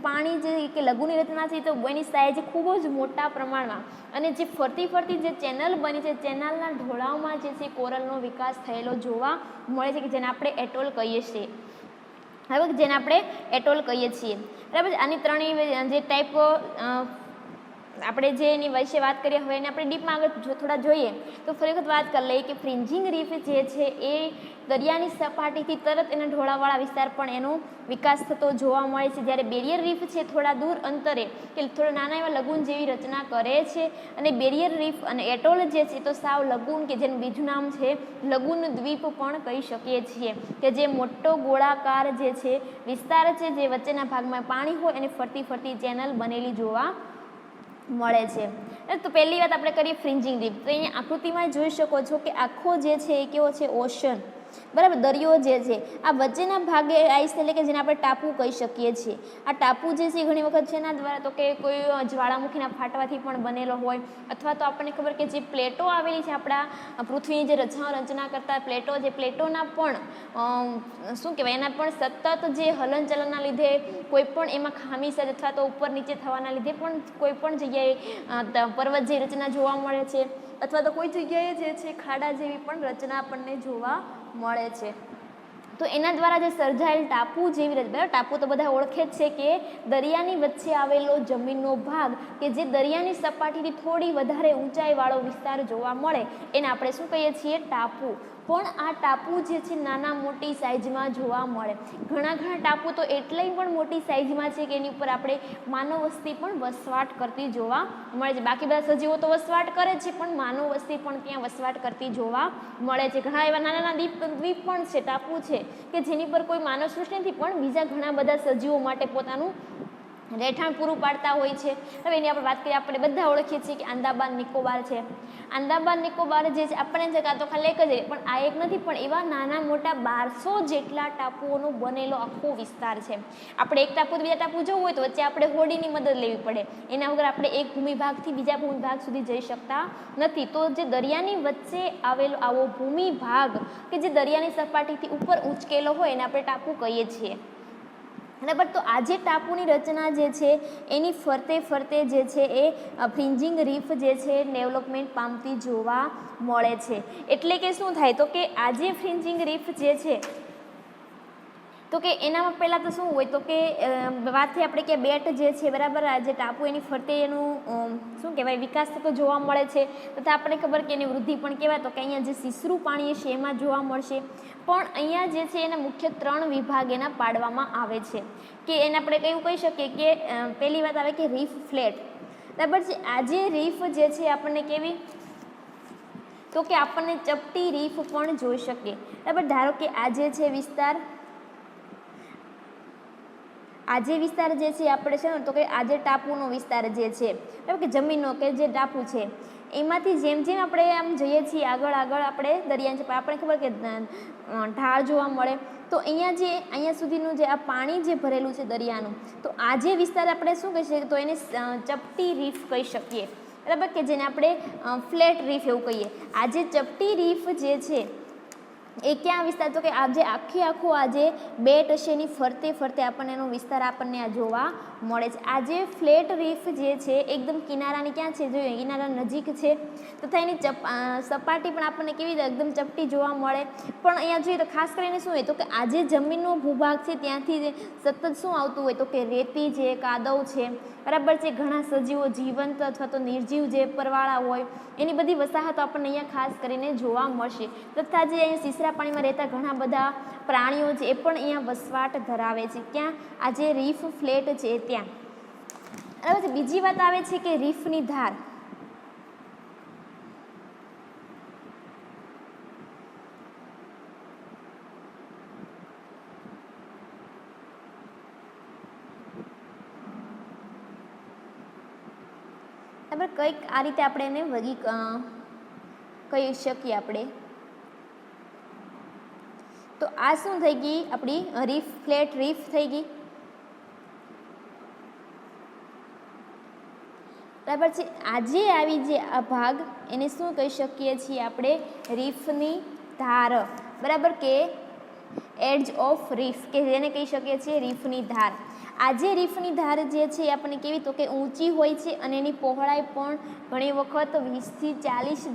પાણી જે કે લઘુની રચના છે તો એની સાઇઝ ખૂબ જ મોટા પ્રમાણમાં અને જે ફરતી ફરતી જે ચેનલ બની છે ચેનલના ઢોળાવમાં જે છે કોરલનો વિકાસ થયેલો જોવા મળે છે કે જેને આપણે એટોલ કહીએ છીએ. હવે જેને આપણે એટોલ કહીએ છીએ બરાબર. આની ત્રણેય જે ટાઈપ આપણે જે એની વિશે વાત કરીએ હવે એને આપણે ડીપમાં આગળ થોડા જોઈએ તો ફરી વખત વાત કરી લઈએ કે ફ્રિન્જિંગ રીફ જે છે એ દરિયાની સપાટીથી તરત એના ઢોળાવાળા વિસ્તાર પણ એનો વિકાસ થતો જોવા મળે છે, જ્યારે બેરિયર રીફ છે થોડા દૂર અંતરે કે થોડા નાના એવા લગૂન જેવી રચના કરે છે અને બેરિયર રીફ અને એટોલ જે છે તો સાવ લગૂન કે જેનું બીજું નામ છે લગૂન દ્વીપ પણ કહી શકીએ છીએ કે જે મોટો ગોળાકાર જે છે વિસ્તાર છે જે વચ્ચેના ભાગમાં પાણી હોય અને ફરતી ફરતી ચેનલ બનેલી જોવા મળે છે. તો પહેલી વાત આપણે કરીએ ફ્રિન્જિંગ રીફ. તો અહીંયા આકૃતિમાં જોઈ શકો છો કે આખો જે છે એ કેવો છે ઓશન બરાબર, દરિયો જે છે આ વચ્ચેના ભાગે આઈસ એટલે કે જેને આપણે ટાપુ કહી શકીએ છીએ. આ ટાપુ જે છે ઘણી વખત છે એના દ્વારા તો કે કોઈ જ્વાળામુખીના ફાટવાથી પણ બનેલો હોય અથવા તો આપણને ખબર કે જે પ્લેટો આવેલી છે આપણા પૃથ્વીની જે રચના કરતા પ્લેટો જે પ્લેટોના પણ શું કહેવાય એના પણ સતત જે હલનચલનના લીધે કોઈ પણ એમાં ખામી સર્જ અથવા તો ઉપર નીચે થવાના લીધે પણ કોઈ પણ જગ્યાએ પર્વત જેવી રચના જોવા મળે છે અથવા તો કોઈ જગ્યાએ જે છે ખાડા જેવી પણ રચના આપણને જોવા મળે છે. તો એના દ્વારા જે સર્જાયેલ ટાપુ જેવી રચના, ટાપુ તો બધા ઓળખે જ છે કે દરિયાની વચ્ચે આવેલો જમીનનો ભાગ કે જે દરિયાની સપાટીથી થોડી વધારે ઊંચાઈવાળો વિસ્તાર જોવા મળે એને આપણે શું કહીએ છીએ ટાપુ. પણ આ ટાપુ જે છે નાના મોટી સાઇઝમાં જોવા મળે. ઘણા ટાપુ તો એટલી પણ મોટી સાઇઝમાં છે કે એની ઉપર આપણે માનવ વસ્તી પણ વસવાટ કરતી જોવા મળે છે. બાકી બધા સજીવો તો વસવાટ કરે છે પણ માનવ વસ્તી પણ ત્યાં વસવાટ કરતી જોવા મળે છે. ઘણા એવા નાના નાના દ્વીપ પણ છે, ટાપુ છે કે જેની પર કોઈ માનવ સૃષ્ટિ નથી પણ બીજા ઘણા બધા સજીવો માટે પોતાનું રહેઠાણ પૂરું પાડતા હોય છે. હવે એની આપણે વાત કરીએ, આપણે બધા ઓળખીએ છીએ કે આંદામાન નિકોબાર છે. આંદામાન નિકોબાર જે છે આપણને છે કાં તો ખાલી એક જ પણ આ એક નથી પણ એવા નાના મોટા 1200 જેટલા ટાપુઓનો બનેલો આખો વિસ્તાર છે. આપણે એક ટાપુ બીજા ટાપુ જવું હોય તો વચ્ચે આપણે હોડીની મદદ લેવી પડે, એના વગર આપણે એક ભૂમિભાગથી બીજા ભૂમિભાગ સુધી જઈ શકતા નથી. તો જે દરિયાની વચ્ચે આવેલો આવો ભૂમિભાગ કે જે દરિયાની સપાટીથી ઉપર ઊંચકેલો હોય એને આપણે ટાપુ કહીએ છીએ બરાબર. તો આ જે ટાપુની રચના જે છે એની ફરતે ફરતે જે છે એ ફ્રિન્જિંગ રીફ જે છે ડેવલપમેન્ટ પામતી જોવા મળે છે. એટલે કે શું થાય તો કે આ જે ફ્રિન્જિંગ રીફ જે છે તો કે એનામાં પહેલાં તો શું હોય તો કે વાત થઈ આપણે કે બેટ જે છે બરાબર આ જે ટાપુ એની ફરતે એનું શું કહેવાય વિકાસ થતો જોવા મળે છે તથા આપણને ખબર કે એની વૃદ્ધિ પણ કહેવાય તો કે અહીંયા જે સીસરું પાણી છે એમાં જોવા મળશે. પણ અહીંયા જે છે એના મુખ્ય 3 વિભાગ એના પાડવામાં આવે છે કે એને આપણે કયું કહી શકીએ કે પહેલી વાત આવે કે રીફ ફ્લેટ બરાબર છે. આ જે રીફ જે છે આપણને કેવી તો કે આપણને ચપટી રીફ પણ જોઈ શકીએ બરાબર. ધારો કે આ જે છે વિસ્તાર આ જે વિસ્તાર જે છે આપણે છે ને તો કે આ જે ટાપુનો વિસ્તાર જે છે બરાબર કે જમીનનો કે જે ટાપુ છે એમાંથી જેમ જેમ આપણે આમ જઈએ છીએ આગળ આપણે દરિયાની આપણે ખબર કે ઢાળ જોવા મળે તો અહીંયા સુધીનું જે આ પાણી જે ભરેલું છે દરિયાનું તો આ જે વિસ્તાર આપણે શું કહી શકીએ તો એને ચપટી રીફ કહી શકીએ બરાબર કે જેને આપણે ફ્લેટ રીફ એવું કહીએ. આ જે ચપટી રીફ જે છે એ ક્યાં વિસ્તાર તો કે આ જે આખો આ જે બેટ હશે એની ફરતે ફરતે આપણને એનો વિસ્તાર આપણને આ જોવા મળે છે. આ જે ફ્લેટ રીફ જે છે એકદમ કિનારાની ક્યાં છે જોઈએ કિનારા નજીક છે તથા એની સપાટી પણ આપણને કેવી એકદમ ચપટી જોવા મળે. પણ અહીંયા જોઈએ તો ખાસ કરીને શું હોય તો કે આ જે જમીનનો ભૂભાગ છે ત્યાંથી સતત શું આવતું હોય તો કે રેતી છે કાદવ છે બરાબર છે. ઘણા સજીવો જીવંત અથવા તો નિર્જીવ જે પરવાળા હોય એની બધી વસાહતો આપણને અહીંયા ખાસ કરીને જોવા મળશે. તથા જે અહીંયા સીસરા પાણીમાં રહેતા ઘણા બધા પ્રાણીઓ છે એ પણ અહીંયા વસવાટ ધરાવે છે. ક્યાં આ જે રીફ ફ્લેટ છે ત્યાં બરાબર. બીજી વાત આવે છે કે રીફની ધાર બરાબર, કંઈક આ રીતે આપણે એને કહી શકીએ આપણે. તો આ શું થઈ ગઈ આપણી રીફ, ફ્લેટ રીફ થઈ ગઈ. બરાબર છે. આજે આવી જે આ ભાગ એને શું કહી શકીએ છીએ આપણે? રીફની ધાર. બરાબર, કે એડ્જ ઓફ રીફ, કે જેને કહી શકીએ છીએ રીફની ધાર. આજે રીફની ધાર જે છે એ આપણને કેવી, તો કે ઊંચી હોય છે અને એની પહોળાઈ પણ ઘણી વખત 20 થી 40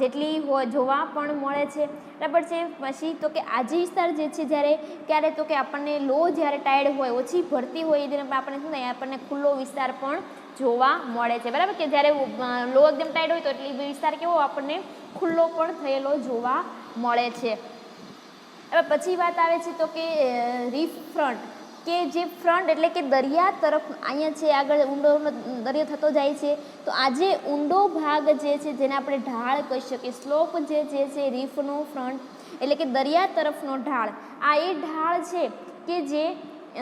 જેટલી જોવા પણ મળે છે. બરાબર છે. પછી તો કે આજે વિસ્તાર જે છે જ્યારે ક્યારે, તો કે આપણને લો જ્યારે ટાઈડ હોય, ઓછી ભરતી હોય, એને આપણને શું થાય, આપણને ખુલ્લો વિસ્તાર પણ જોવા મળે છે. બરાબર, કે જ્યારે લો એકદમ ટાઈડ હોય તો એટલે વિસ્તાર કેવો આપણને ખુલ્લો પણ થયેલો જોવા મળે છે. હવે પછી વાત આવે છે તો કે રીફ ફ્રન્ટ, કે જે ફ્રન્ટ એટલે કે દરિયા તરફ, અહીંયા છે આગળ ઊંડો દરિયો થતો જાય છે, તો આ જે ઊંડો ભાગ જે છે જેને આપણે ઢાળ કહી શકીએ, સ્લોપ જે છે રીફનો ફ્રન્ટ એટલે કે દરિયા તરફનો ઢાળ. આ એ ઢાળ છે કે જે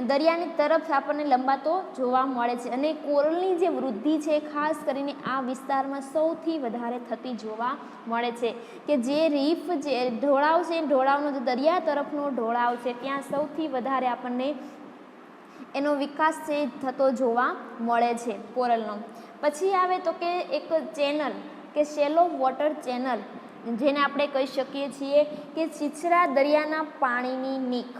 દરિયાની તરફ આપણને લંબાતો જોવા મળે છે. અને કોરલની જે વૃદ્ધિ છે ખાસ કરીને આ વિસ્તારમાં સૌથી વધારે થતી જોવા મળે છે, કે જે રીફ જે ઢોળાવ છે, ઢોળાવનો જે દરિયા તરફનો ઢોળાવ છે ત્યાં સૌથી વધારે આપણને એનો વિકાસ છે થતો જોવા મળે છે કોરલનો. પછી આવે તો કે એક ચેનલ, કે શેલો વોટર ચેનલ, જેને આપણે કહી શકીએ છીએ કે છીછરા દરિયાના પાણીની નીક.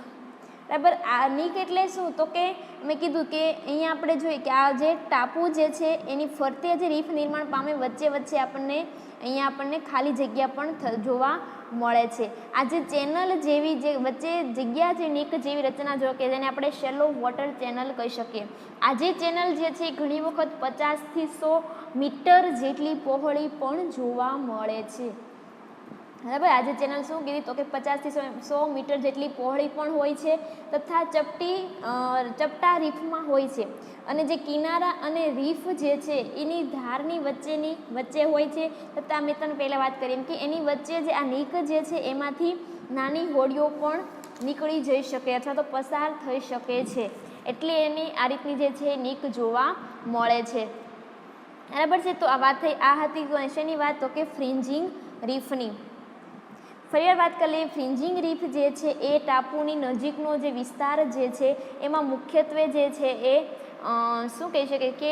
બરાબર, આ નીક એટલે શું, તો કે મેં કીધું કે અહીંયા આપણે જોઈએ કે આ જે ટાપુ જે છે એની ફરતે જે રીફ નિર્માણ પામે, વચ્ચે વચ્ચે અહીંયા આપણને ખાલી જગ્યા પણ જોવા મળે છે. આ જે ચેનલ જેવી જે વચ્ચે જગ્યા જે નીક જેવી રચના જો કે જેને આપણે શેલો વોટર ચેનલ કહી શકીએ. આ જે ચેનલ જે છે ઘણી વખત 50 થી 100 મીટર જેટલી પહોળી પણ જોવા મળે છે. બરાબર, આજે ચેનલ શું કીધી, તો કે 50 થી 100 મીટર જેટલી પહોળી પણ હોય છે, તથા ચપટા રીફમાં હોય છે. અને જે કિનારા અને રીફ જે છે એની ધારની વચ્ચે હોય છે, તથા મેં તમને પહેલાં વાત કરી એમ કે એની વચ્ચે જે આ નીક જે છે એમાંથી નાની હોડીઓ પણ નીકળી જઈ શકે અથવા તો પસાર થઈ શકે છે, એટલે એની આ રીતની જે છે નીક જોવા મળે છે. બરાબર છે. તો આ વાત થઈ, આ હતી શેની વાત, તો કે ફ્રિન્જિંગ રીફની. ફરીવાર વાત કરી લઈએ. ફ્રિન્જિંગ રીફ જે છે એ ટાપુની નજીકનો જે વિસ્તાર જે છે એમાં મુખ્યત્વે જે છે એ શું કહી શકે કે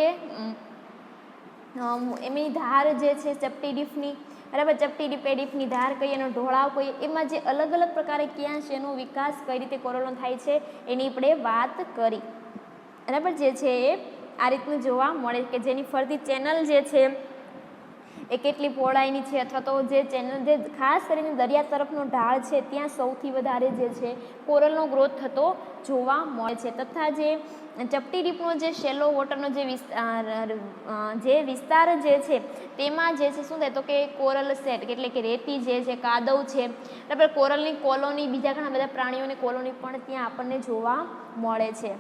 એમની ધાર જે છે ચપટી રીફની, બરાબર, ચપટી રીફની ધાર કહીએ, એનો ઢોળાવ કહીએ, એમાં જે અલગ અલગ પ્રકારે ક્યાં છે એનો વિકાસ કઈ રીતે કોરલનો થાય છે એની આપણે વાત કરી. બરાબર, જે છે એ આ રીતનું જોવા મળે કે જેની ફરતી ચેનલ જે છે એ કેટલી પહોળાઈની છે, અથવા તો જે ચેનલ જે ખાસ કરીને દરિયા તરફનો ઢાળ છે ત્યાં સૌથી વધારે જે છે કોરલનો ગ્રોથ થતો જોવા મળે છે. તથા જે ચપટી રીફનો જે શેલો વોટરનો જે વિસ્તાર જે છે તેમાં જે છે શું થાય, તો કે કોરલ સેટ એટલે કે રેતી જે છે, કાદવ છે, બરાબર, કોરલની કોલોની, બીજા ઘણા બધા પ્રાણીઓની કોલોની પણ ત્યાં આપણને જોવા મળે છે.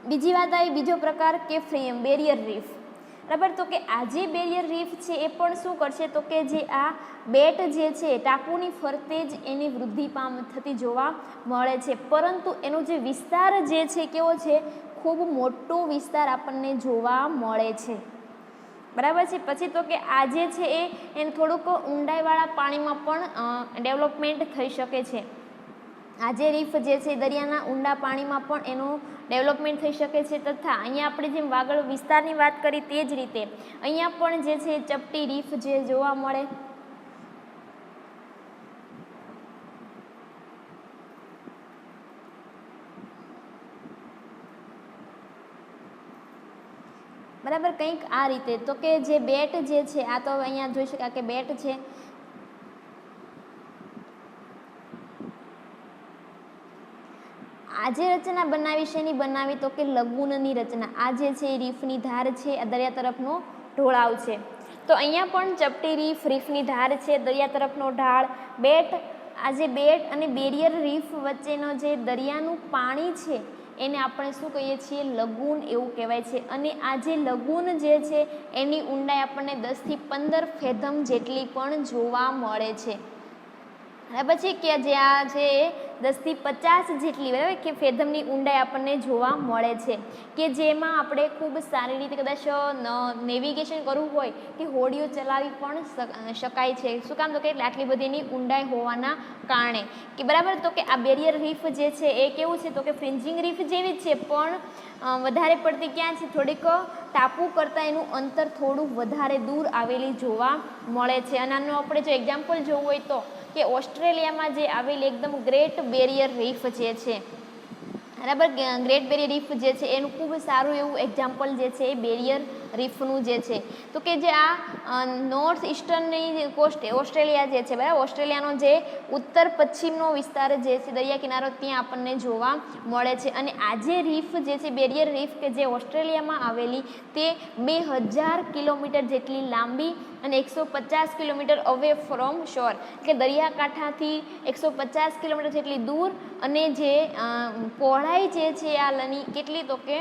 બીજી વાત આવી, બીજો પ્રકાર કે બેરિયર રીફ. બરાબર, તો કે આ જે બેરિયર રીફ છે એ પણ શું કરશે, તો કે જે આ બેટ જે છે ટાપુની ફરતે જ એની વૃદ્ધિ થતી જોવા મળે છે, પરંતુ એનો જે વિસ્તાર જે છે કેવો છે, ખૂબ મોટો વિસ્તાર આપણને જોવા મળે છે. બરાબર છે. પછી તો કે આ જે છે એને થોડુંક ઊંડાઈવાળા પાણીમાં પણ ડેવલપમેન્ટ થઈ શકે છે. આ જે રીફ જે છે દરિયાના ઊંડા પાણીમાં પણ એનું ડેવલપમેન્ટ થઈ શકે છે. તથા અહીંયા આપણે જેમ વાગડ વિસ્તારની વાત કરી તે જ રીતે અહીંયા પણ જે છે ચપટી રીફ જે જોવા મળે. બરાબર, કંઈક આ રીતે, તો કે જે બેટ જે છે, આ તો અહીંયા જોઈ શકાય કે બેટ છે. આ જે રચના બનાવી છે એની બનાવી, તો કે લગૂનની રચના. આ જે છે એ રીફની ધાર છે, આ દરિયા તરફનો ઢોળાવ છે. તો અહીંયા પણ ચપટી રીફ, રીફની ધાર છે, દરિયા તરફનો ઢાળ, બેટ. આ જે બેટ અને બેરિયર રીફ વચ્ચેનો જે દરિયાનું પાણી છે એને આપણે શું કહીએ છીએ, લગૂન એવું કહેવાય છે. અને આ જે લગૂન જે છે એની ઊંડાઈ આપણને 10 થી 15 ફેથમ જેટલી પણ જોવા મળે છે. બરાબર છે, કે જે આ જે 10 થી 50 જેટલી બરાબર કે ફેથમની ઊંડાઈ આપણને જોવા મળે છે, કે જેમાં આપણે ખૂબ સારી રીતે કદાચ નેવિગેશન કરવું હોય કે હોડીઓ ચલાવી પણ શકાય છે. શું કામ? તો કે આટલી બધી એની ઊંડાઈ હોવાના કારણે કે બરાબર. તો કે આ બેરિયર રીફ જે છે એ કેવું છે? તો કે ફ્રિન્જિંગ રીફ જેવી જ છે, પણ વધારે પડતી ક્યાં છે? થોડીક ટાપુ કરતાં એનું અંતર થોડું વધારે દૂર આવેલી જોવા મળે છે. અને આનું આપણે જો એક્ઝામ્પલ જોવું હોય તો કે ઓસ્ટ્રેલિયામાં જે આવેલી એકદમ ગ્રેટ બેરિયર રીફ જે છે બરાબર, ગ્રેટ બેરિયર રીફ જે છે એનું ખૂબ સારું એવું એક્ઝામ્પલ જે છે એ બેરિયર રીફનું જે છે. તો કે જે આ નોર્થ ઇસ્ટર્નની કોસ્ટ ઓસ્ટ્રેલિયા જે છે બરાબર, ઓસ્ટ્રેલિયાનો જે ઉત્તર પશ્ચિમનો વિસ્તાર જે છે દરિયા કિનારો ત્યાં આપણને જોવા મળે છે. અને આ જે રીફ જે છે બેરિયર રીફ કે જે ઓસ્ટ્રેલિયામાં આવેલી તે 2000 કિલોમીટર જેટલી લાંબી અને 150 કિલોમીટર અવે ફ્રોમ શોર કે દરિયાકાંઠાથી 150 કિલોમીટર જેટલી દૂર, અને જે પહોળાઈ જે છે આની કેટલી? તો કે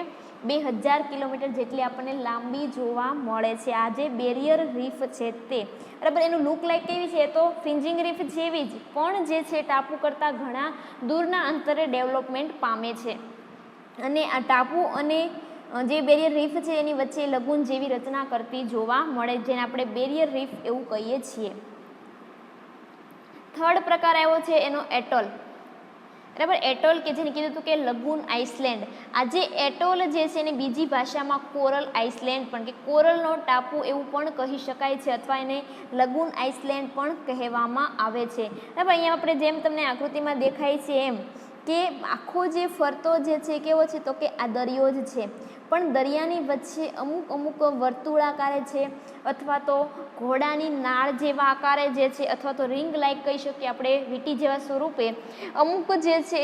2000 કિલોમીટર જેટલી આપણને લાંબી જોવા મળે છે આ જે બેરિયર રીફ છે તે બરાબર. એનું લુક લાઈક કેવી છે? તો ફ્રિન્જિંગ રીફ જેવી જ, પણ જે છે ટાપુ કરતાં ઘણા દૂરના અંતરે ડેવલપમેન્ટ પામે છે. અને આ ટાપુ અને જે બેરિયર રીફ છે એની વચ્ચે લગૂન જેવી રચના કરતી જોવા મળે, જેને આપણે બેરિયર રીફ એવું કહીએ છીએ. થર્ડ પ્રકાર આવ્યો છે એનો એટોલ બરાબર. એટોલ કે જેને કીધું હતું કે લગૂન આઇસલેન્ડ. આ જે એટોલ જે છે એને બીજી ભાષામાં કોરલ આઇસલેન્ડ પણ કે કોરલનો ટાપુ એવું પણ કહી શકાય છે, અથવા એને લગૂન આઇસલેન્ડ પણ કહેવામાં આવે છે બરાબર. અહીંયા આપણે જેમ તમને આકૃતિમાં દેખાય છે એમ કે આખો જે ફરતો જે છે કેવો છે? તો કે આ દરિયો જ છે, પણ દરિયાની વચ્ચે અમુક વર્તુળાકારે છે, અથવા તો ઘોડાની નાળ જેવા આકારે જે છે, અથવા તો રિંગ લાઈક કહી શકીએ આપણે, વીંટી જેવા સ્વરૂપે અમુક જે છે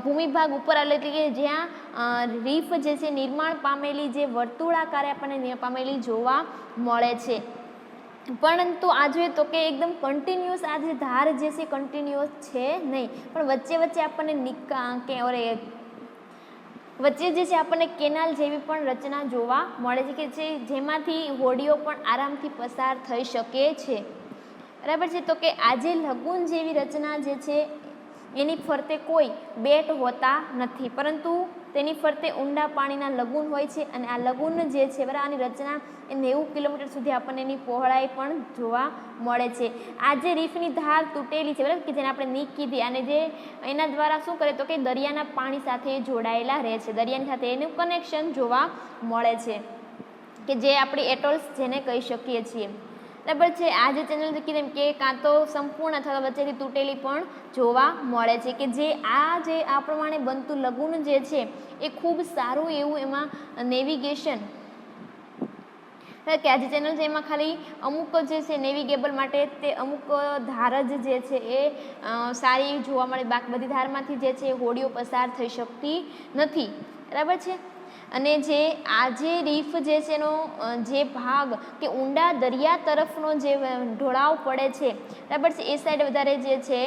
ભૂમિભાગ ઉપર આવેલો, એટલે કે જ્યાં રીફ જે છે નિર્માણ પામેલી જે વર્તુળાકારે આપણને પામેલી જોવા મળે છે. પરંતુ આ જોઈએ તો કે એકદમ કન્ટિન્યુઅસ આ જે ધાર જે છે કન્ટિન્યુઅસ છે નહીં, પણ વચ્ચે વચ્ચે આપણને વચ્ચે જે છે આપણને કેનાલ જેવી પણ રચના જોવા મળે છે, કે જેમાંથી હોડીઓ પણ આરામથી પસાર થઈ શકે છે બરાબર છે. તો કે આ જે લગૂન જેવી રચના જે છે એની ફરતે કોઈ બેટ હોતા નથી, પરંતુ તેની ફરતે ઊંડા પાણીના લગૂન હોય છે. અને આ લગૂન જે છે બરાબર, આની રચના એ 90 કિલોમીટર સુધી આપણને એની પહોળાઈ પણ જોવા મળે છે. આ જે રીફની ધાર તૂટેલી છે બરાબર, કે જેને આપણે નીક કીધી, અને જે એના દ્વારા શું કરે? તો કે દરિયાના પાણી સાથે જોડાયેલા રહે છે, દરિયાની સાથે એનું કનેક્શન જોવા મળે છે, કે જે આપણી એટોલ્સ જેને કહી શકીએ છીએ બરાબર છે. આ જે ચેનલ કીધું એમ કે કાં તો સંપૂર્ણ અથવા વચ્ચેથી તૂટેલી પણ જોવા મળે છે, કે જે આ પ્રમાણે બનતું લગૂન જે છે એ ખૂબ સારું એવું એમાં નેવિગેશન કે આ જે ચેનલ છે એમાં ખાલી અમુક જે છે નેવિગેબલ માટે તે અમુક ધાર જ જે છે એ સારી એવી જોવા મળે, બાકી બધી ધારમાંથી જે છે હોડીઓ પસાર થઈ શકતી નથી બરાબર છે. અને જે આ જે રીફ જે છે એનો જે ભાગ કે ઊંડા દરિયા તરફનો જે ઢોળાવ પડે છે બરાબર છે, એ સાઈડ વધારે જે છે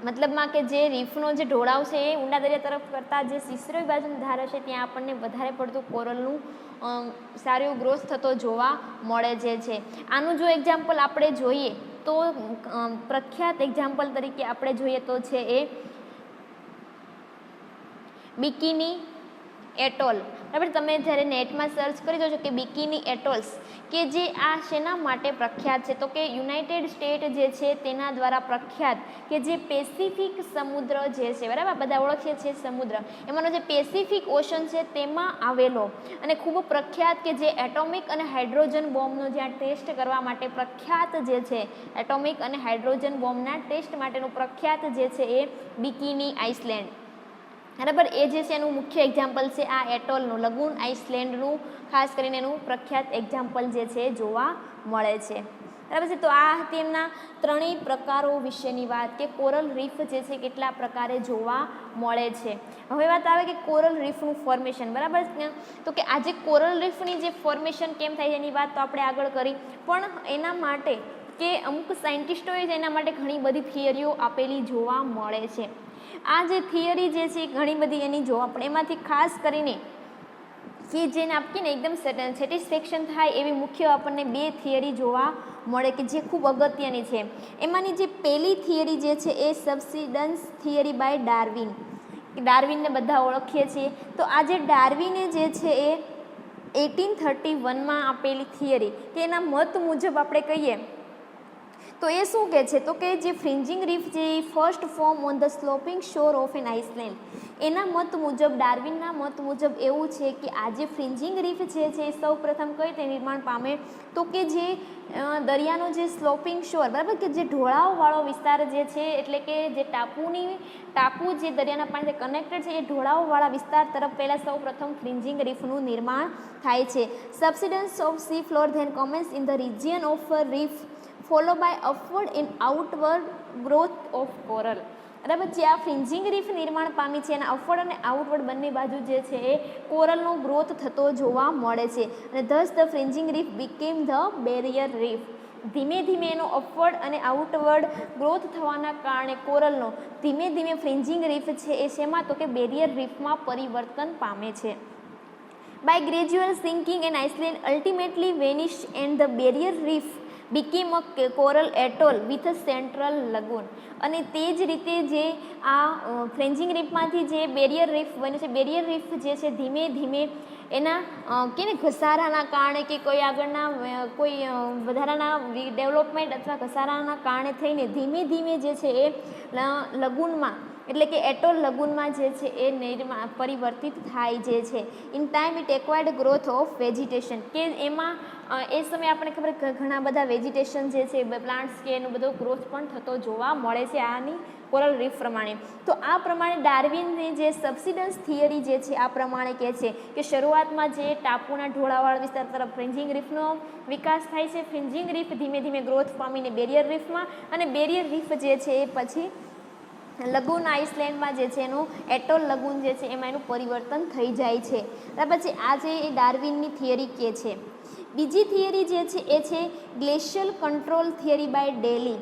મતલબમાં કે જે રીફનો જે ઢોળાવ છે એ ઊંડા દરિયા તરફ કરતાં જે સિસરોઈ બાજુની ધાર હશે ત્યાં આપણને વધારે પડતું કોરલનું સારું એવું ગ્રોથ થતો જોવા મળે જે છે. આનું જો એક્ઝામ્પલ આપણે જોઈએ તો પ્રખ્યાત એક્ઝામ્પલ તરીકે આપણે જોઈએ તો છે એ બિકિની એટોલ બરાબર. તમે જ્યારે નેટમાં સર્ચ કરી દો છો કે બિકિની એટોલ્સ, કે જે આ શેના માટે પ્રખ્યાત છે? તો કે યુનાઇટેડ સ્ટેટ જે છે તેના દ્વારા પ્રખ્યાત, કે જે પેસિફિક સમુદ્ર જે છે બરાબર, બધા ઓળખીએ છીએ સમુદ્ર, એમાંનો જે પેસિફિક ઓશન છે તેમાં આવેલો અને ખૂબ પ્રખ્યાત, કે જે એટોમિક અને હાઇડ્રોજન બોમ્બનો જ્યાં ટેસ્ટ કરવા માટે પ્રખ્યાત જે છે, એટોમિક અને હાઇડ્રોજન બોમ્બના ટેસ્ટ માટેનું પ્રખ્યાત જે છે એ બિકિની આઇસલેન્ડ બરાબર. એ જે છે એનું મુખ્ય એક્ઝામ્પલ છે આ એટોલનું, લગૂન આઇસલેન્ડનું ખાસ કરીને એનું પ્રખ્યાત એક્ઝામ્પલ જે છે જોવા મળે છે બરાબર છે. તો આ હતી એમના ત્રણેય પ્રકારો વિશેની વાત, કે કોરલ રીફ જે છે કેટલા પ્રકારે જોવા મળે છે. હવે વાત આવે કે કોરલ રીફનું ફોર્મેશન બરાબર. તો કે આજે કોરલ રીફની જે ફોર્મેશન કેમ થાય એની વાત તો આપણે આગળ કરી, પણ એના માટે કે અમુક સાયન્ટિસ્ટોએ જ એના માટે ઘણી બધી થિયરીઓ આપેલી જોવા મળે છે. આ જે થિયરી જે છે ઘણી બધી એની જોવા પડે, એમાંથી ખાસ કરીને કે જેને આપીએ ને એકદમ સેટિસ્ફેક્શન થાય એવી મુખ્ય આપણને 2 થિયરી જોવા મળે કે જે ખૂબ અગત્યની છે. એમાંની જે પહેલી થિયરી જે છે એ સબસિડન્સ થિયરી બાય ડાર્વિન. ડાર્વિનને બધા ઓળખીએ છીએ. તો આ જે ડાર્વિને જે છે એ 1831માં આપેલી થિયરી કે એના મત મુજબ આપણે કહીએ તો એ શું કહે છે તો કે જે ફ્રિન્જિંગ રીફ જે first form on the sloping shore of an island. એના મત મુજબ ડાર્વિનના મત મુજબ એવું છે કે આ જે ફ્રિન્જિંગ રીફ છે એ સૌ પ્રથમ કઈ રીતે નિર્માણ પામે તો કે જે દરિયાનો જે સ્લોપિંગ શોર બરાબર કે જે ઢોળાવવાળો વિસ્તાર જે છે એટલે કે જે ટાપુ જે દરિયાના પાણીથી કનેક્ટેડ છે એ ઢોળાવવાળા વિસ્તાર તરફ પહેલાં સૌ પ્રથમ ફ્રિન્જિંગ રીફનું નિર્માણ થાય છે. Subsidence of sea floor then commences in the region of reef follow by upward and outward growth of coral. બરાબર જે આ ફ્રિન્જિંગ રીફ નિર્માણ પામી છે એના અપવર્ડ અને આઉટવર્ડ બંને બાજુ જે છે એ કોરલનો ગ્રોથ થતો જોવા મળે છે અને thus the fringing reef became the barrier reef. ધીમે ધીમે એનો અપવર્ડ અને આઉટવર્ડ ગ્રોથ થવાના કારણે કોરલનો ધીમે ધીમે ફ્રિન્જિંગ રીફ છે એ શેમાં તો કે બેરિયર રીફમાં પરિવર્તન પામે છે. By gradual sinking an island ultimately vanished and the barrier reef became a coral atoll with a central lagoon. અને તે જ રીતે જે આ ફ્રિન્જિંગ રીફમાંથી જે બેરિયર રીફ બન્યું છે બેરિયર રીફ જે છે ધીમે ધીમે એના કે ને ઘસારાના કારણે કે કોઈ આગળના કોઈ વધારાના ડેવલપમેન્ટ અથવા ઘસારાના કારણે થઈને ધીમે ધીમે જે છે એ લગૂનમાં એટલે કે એટોલ લગૂનમાં જે છે એ પરિવર્તિત થાય જે છે. In time it acquired growth of vegetation કે એમાં એ સમયે આપણને ખબર ઘણા બધા વેજીટેશન જે છે પ્લાન્ટ્સ કે એનો બધો ગ્રોથ પણ થતો જોવા મળે છે આની કોરલ રીફ પ્રમાણે. તો આ પ્રમાણે ડાર્વિનની જે સબસિડન્સ થિયરી જે છે આ પ્રમાણે કહે છે કે શરૂઆતમાં જે ટાપુના ઢોળાવાળા વિસ્તાર તરફ ફ્રિન્જિંગ રીફનો વિકાસ થાય છે. ફ્રિન્જિંગ રીફ ધીમે ધીમે ગ્રોથ પામીને બેરિયર રીફમાં અને બેરિયર રીફ જે છે એ પછી લગૂન આઇસલેન્ડમાં જે છે એનું એટોલ લગૂન જે છે એમાં એનું પરિવર્તન થઈ જાય છે. ત્યાર પછી આ જે એ ડાર્વિનની થિયરી કહે છે. બીજી થિયરી જે છે એ છે glacial control theory by Daly.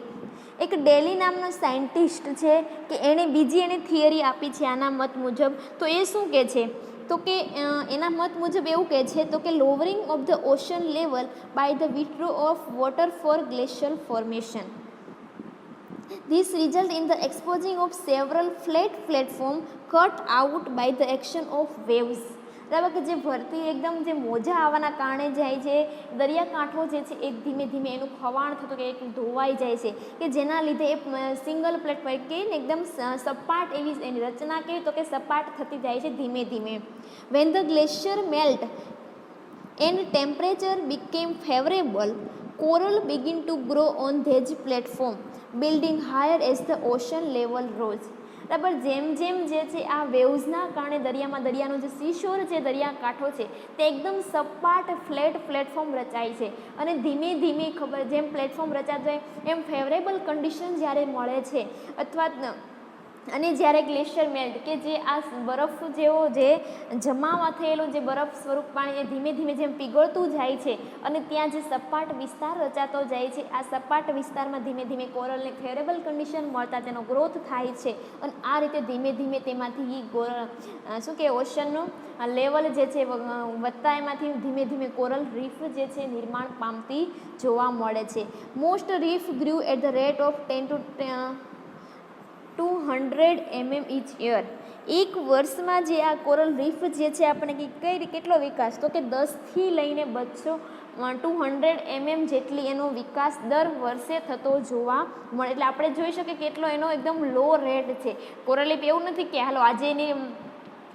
એક ડેલી નામનો સાયન્ટિસ્ટ છે કે એણે બીજી થિયરી આપી છે આના મત મુજબ. તો એ શું કહે છે તો કે એના મત મુજબ એવું કહે છે તો કે lowering of the ocean level by the withdraw of water for glacial formation. This result in the exposing of several flat platform cut out by the action of waves. બરાબર કે જે ભરતી એકદમ જે મોજા આવવાના કારણે જાય છે દરિયાકાંઠો જે છે એ ધીમે ધીમે એનું ખવાણ થતું કે એક ધોવાઈ જાય છે કે જેના લીધે એ સિંગલ પ્લેટફોર્મ કે એકદમ સપાટ એવી એની રચના કેવી તો કે સપાટ થતી જાય છે ધીમે ધીમે. When the glacier melt and temperature became favorable, coral begin to grow on these platform, building higher as the ocean level rose. બરાબર જેમ જેમ જે છે આ વેવ્સના કારણે દરિયાનો જે સીશોર છે દરિયાકાંઠો છે તે એકદમ સપાટ ફ્લેટ પ્લેટફોર્મ રચાય છે અને ધીમે ધીમે જેમ પ્લેટફોર્મ રચાતો હોય એમ ફેવરેબલ કન્ડિશન જ્યારે મળે છે અથવા અને જ્યારે ગ્લેશિયર મેલ્ટ કે જે આ બરફ જેવો જે જમાવા થયેલું જે બરફ સ્વરૂપ પાણી એ ધીમે ધીમે જેમ પીગળતું જાય છે અને ત્યાં જે સપાટ વિસ્તાર રચાતો જાય છે આ સપાટ વિસ્તારમાં ધીમે ધીમે કોરલને ફેવરેબલ કન્ડિશન મળતા તેનો ગ્રોથ થાય છે અને આ રીતે ધીમે ધીમે તેમાંથી શું કે ઓશનનું લેવલ જે છે વધતા એમાંથી ધીમે ધીમે કોરલ રીફ જે છે નિર્માણ પામતી જોવા મળે છે. Most reef grow at the rate of 10 to 200 mm each year. એક વર્ષમાં જે આ કોરલ રીફ જે છે આપણે કેટલો વિકાસ તો કે 10થી લઈને 200 mm જેટલી એનો વિકાસ દર વર્ષે થતો જોવા મળે. એટલે આપણે જોઈ શકીએ કેટલો એનો એકદમ લો રેટ છે. કોરલ રીફ એવું નથી કે હાલો આજે એની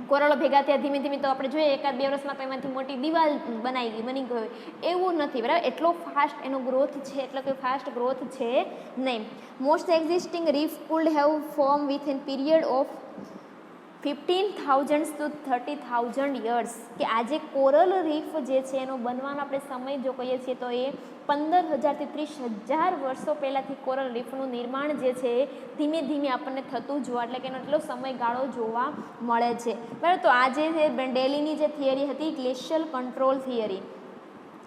કોરલો ભેગા થયા ધીમે ધીમે તો આપણે જોઈએ 1-2 વર્ષમાં તો એમાંથી મોટી દિવાલ બની ગઈ એવું નથી બરાબર. એટલો ફાસ્ટ એનો ગ્રોથ છે એટલે કે ફાસ્ટ ગ્રોથ છે નહીં. Most existing reef could have form with an period of 15,000 to 30,000 years. કે આજે કોરલ રીફ જે છે એનો બનવાનો આપણે સમય જો કહીએ છીએ તો એ 15,000 થી 30,000 વર્ષો પહેલાંથી કોરલ રીફનું નિર્માણ જે છે એ ધીમે ધીમે આપણને થતું જોવા એટલે કે એનો એટલો સમયગાળો જોવા મળે છે બરાબર. તો આજે જે ડેલીની જે થિયરી હતી ગ્લેશિયલ કંટ્રોલ થિયરી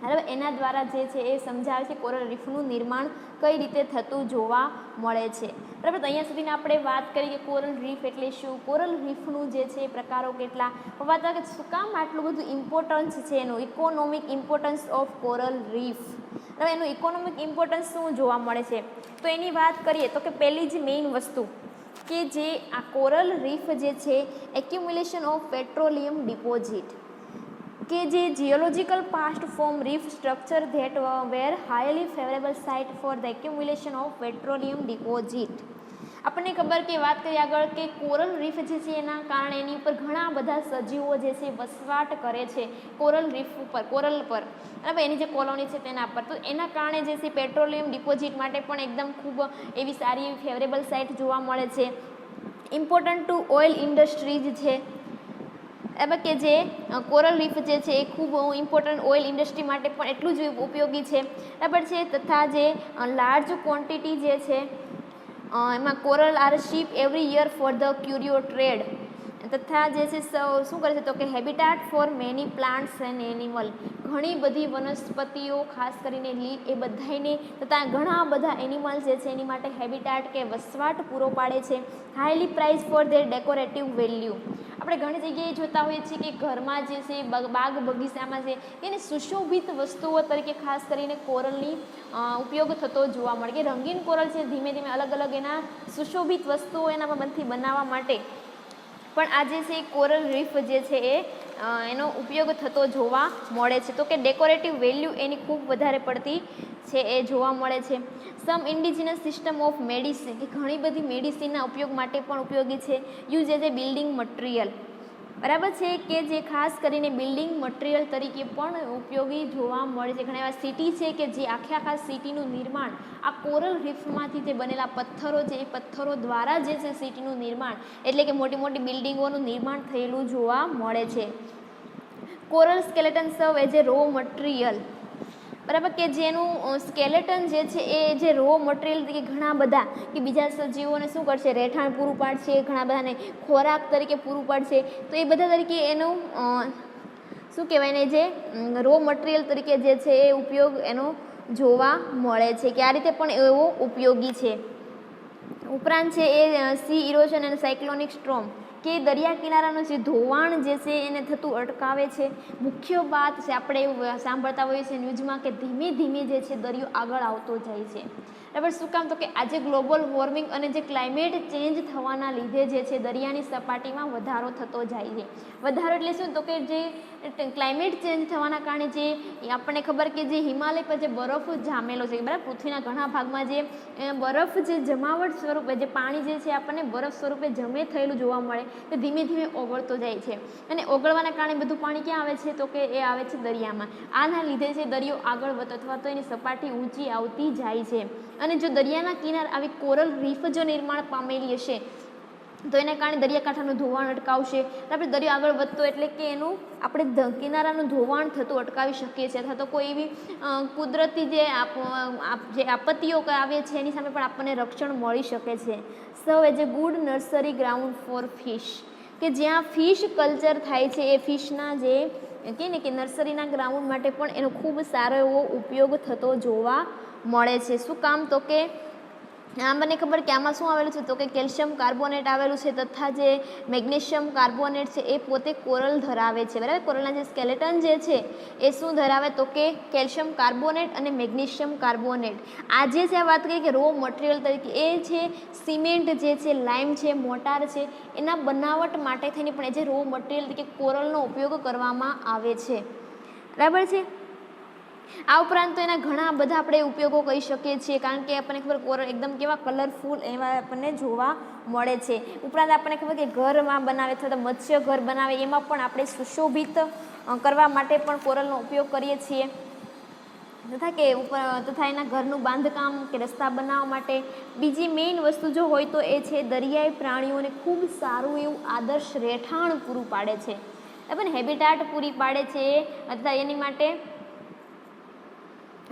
બરાબર, એના દ્વારા જે છે એ સમજાવે છે કોરલ રીફનું નિર્માણ કઈ રીતે થતું જોવા મળે છે. બરાબર, તો અહીંયા સુધીને આપણે વાત કરી કે કોરલ રીફ એટલે શું, કોરલ રીફનું જે છે પ્રકારો કેટલા, વાત કે શું કામ આટલું બધું ઇમ્પોર્ટન્સ છે એનું, economic importance of coral reef. હવે એનું ઇકોનોમિક ઇમ્પોર્ટન્સ શું જોવા મળે છે, તો એની વાત કરીએ તો કે પહેલી જ મેઇન વસ્તુ કે જે આ કોરલ રીફ જે છે એક્યુમ્યુલેશન ઓફ પેટ્રોલિયમ ડિપોઝિટ, કે જે geological past form reef structure that were highly favourable site for the accumulation of petroleum deposit. આપણને ખબર કે વાત કરીએ આગળ કે કોરલ રીફ જે છે એના કારણે એની ઉપર ઘણા બધા સજીવો જે છે વસવાટ કરે છે કોરલ રીફ ઉપર, કોરલ પર, બરાબર, એની જે કોલોની છે તેના પર. તો એના કારણે જે છે પેટ્રોલિયમ ડિપોઝિટ માટે પણ એકદમ ખૂબ એવી સારી એવી ફેવરેબલ સાઇટ જોવા મળે છે. ઇમ્પોર્ટન્ટ ટુ ઓઇલ ઇન્ડસ્ટ્રીઝ છે, બરાબર, કે જે કોરલ રીફ જે છે એ ખૂબ ઇમ્પોર્ટન્ટ ઓઇલ ઇન્ડસ્ટ્રી માટે પણ એટલું જ ઉપયોગી છે, બરાબર છે. તથા જે લાર્જ ક્વોન્ટિટી જે છે એમાં coral are ship every year for the curio trade. તથા જે છે શું કરે છે તો કે habitat for many plants and animal, ઘણી બધી વનસ્પતિઓ ખાસ કરીને લીલ એ બધાને તથા ઘણા બધા એનિમલ્સ જે છે એની માટે હેબિટાટ કે વસવાટ પૂરો પાડે છે. Highly prized for their decorative value. આપણે ઘણી જગ્યાએ જોતા હોઈએ છીએ કે ઘરમાં જે છે બાગ બગીચામાં છે એને સુશોભિત વસ્તુઓ તરીકે ખાસ કરીને કોરલની ઉપયોગ થતો જોવા મળે, કે રંગીન કોરલ છે ધીમે ધીમે અલગ અલગ એના સુશોભિત વસ્તુઓ એના પરથી બનાવવા માટે પણ આ જે છે કોરલ રીફ જે છે એ એનો ઉપયોગ થતો જોવા મળે છે. તો કે ડેકોરેટિવ વેલ્યુ એની ખૂબ વધારે પડતી છે એ જોવા મળે છે. સમ ઇન્ડિજિનસ સિસ્ટમ ઓફ મેડિસિન, કે ઘણી બધી મેડિસિનના ઉપયોગ માટે પણ ઉપયોગી છે. Use as a building material, બરાબર છે, કે જે ખાસ કરીને બિલ્ડિંગ મટીરિયલ તરીકે પણ ઉપયોગી જોવા મળે છે. ઘણા એવા સિટી છે કે જે આખા સિટીનું નિર્માણ આ કોરલ રીફમાંથી જે બનેલા પથ્થરો છે એ પથ્થરો દ્વારા જે છે સિટીનું નિર્માણ એટલે કે મોટી મોટી બિલ્ડિંગોનું નિર્માણ થયેલું જોવા મળે છે. કોરલ સ્કેલેટન સર્વ એઝ એ રો મટીરિયલ, બરાબર, કે જેનું સ્કેલેટન જે છે એ જે રો મટીરિયલ તરીકે ઘણા બધા કે બીજા સજીવોને શું કરશે, રહેઠાણ પૂરું પાડશે, ઘણા બધાને ખોરાક તરીકે પૂરું પાડશે, તો એ બધા તરીકે એનું શું કહેવાય ને જે રો મટીરિયલ તરીકે જે છે એ ઉપયોગ એનો જોવા મળે છે, કે આ રીતે પણ એવો ઉપયોગી છે. ઉપરાંત છે એ સી ઇરોઝન અને સાયક્લોનિક સ્ટ્રોમ, કે દરિયા કિનારાનું જે ધોવાણ જે છે એને થતું અટકાવે છે. મુખ્ય વાત છે આપણે એવું સાંભળતા હોઈએ છીએ ન્યૂઝમાં કે ધીમે ધીમે જે છે દરિયો આગળ આવતો જાય છે, બરાબર. શું કામ, તો કે આજે ગ્લોબલ વોર્મિંગ અને જે ક્લાઇમેટ ચેન્જ થવાના લીધે જે છે દરિયાની સપાટીમાં વધારો થતો જાય છે. વધારો એટલે શું, તો કે જે ક્લાઇમેટ ચેન્જ થવાના કારણે જે આપણને ખબર કે જે હિમાલય પર જે બરફ જામેલો છે, બરાબર, પૃથ્વીના ઘણા ભાગમાં જે બરફ જે જમાવટ સ્વરૂપે જે પાણી જે છે આપણને બરફ સ્વરૂપે જમે થયેલું જોવા મળે, તે ધીમે ધીમે ઓગળતો જાય છે અને ઓગળવાના કારણે બધું પાણી ક્યાં આવે છે, તો કે એ આવે છે દરિયામાં. આના લીધે જે દરિયો આગળ વધતો અથવા તો એની સપાટી ઊંચી આવતી જાય છે. અને જો દરિયાના કિનારે આવી કોરલ રીફ જો નિર્માણ પામેલી હશે તો એના કારણે દરિયાકાંઠાનું ધોવાણ અટકાવશે. આપણે દરિયો આગળ વધતો એટલે કે એનું આપણે કિનારાનું ધોવાણ થતું અટકાવી શકીએ છીએ, અથવા તો કોઈ એવી કુદરતી જે આપત્તિઓ આવે છે એની સામે પણ આપણને રક્ષણ મળી શકે છે. Serve as a good nursery ground for fish, કે જ્યાં ફિશ કલ્ચર થાય છે એ ફિશના જે કહે ને કે નર્સરીના ગ્રાઉન્ડ માટે પણ એનો ખૂબ સારો એવો ઉપયોગ થતો જોવા મળે છે. શું કામ, તો કે મને ખબર કે આમાં શું આવેલું છે, તો કે કેલ્શિયમ કાર્બોનેટ આવેલું છે તથા જે મેગ્નેશિયમ કાર્બોનેટ છે એ પોતે કોરલ ધરાવે છે, બરાબર. કોરલના જે સ્કેલેટન જે છે એ શું ધરાવે, તો કે કેલ્શિયમ કાર્બોનેટ અને મેગ્નેશિયમ કાર્બોનેટ. આજે જે વાત કરીએ કે રો મટીરિયલ તરીકે એ છે સિમેન્ટ જે છે, લાઇમ છે, મોટાર છે, એના બનાવટ માટે થઈને પણ એ જે રો મટીરિયલ તરીકે કોરલનો ઉપયોગ કરવામાં આવે છે, બરાબર છે. આ ઉપરાંત તો એના ઘણા બધા આપણે ઉપયોગો કહી શકીએ છીએ, કારણ કે આપણને ખબર કોરલ એકદમ કેવા કલરફુલ એવા આપણને જોવા મળે છે. ઉપરાંત આપણને ખબર કે ઘરમાં બનાવે અથવા તો મત્સ્ય ઘર બનાવે એમાં પણ આપણે સુશોભિત કરવા માટે પણ કોરલનો ઉપયોગ કરીએ છીએ, તથા એના ઘરનું બાંધકામ કે રસ્તા બનાવવા માટે. બીજી મેઇન વસ્તુ જો હોય તો એ છે દરિયાઈ પ્રાણીઓને ખૂબ સારું એવું આદર્શ રહેઠાણ પૂરું પાડે છે, બરાબર, હેબિટાટ પૂરી પાડે છે, અથવા એની માટે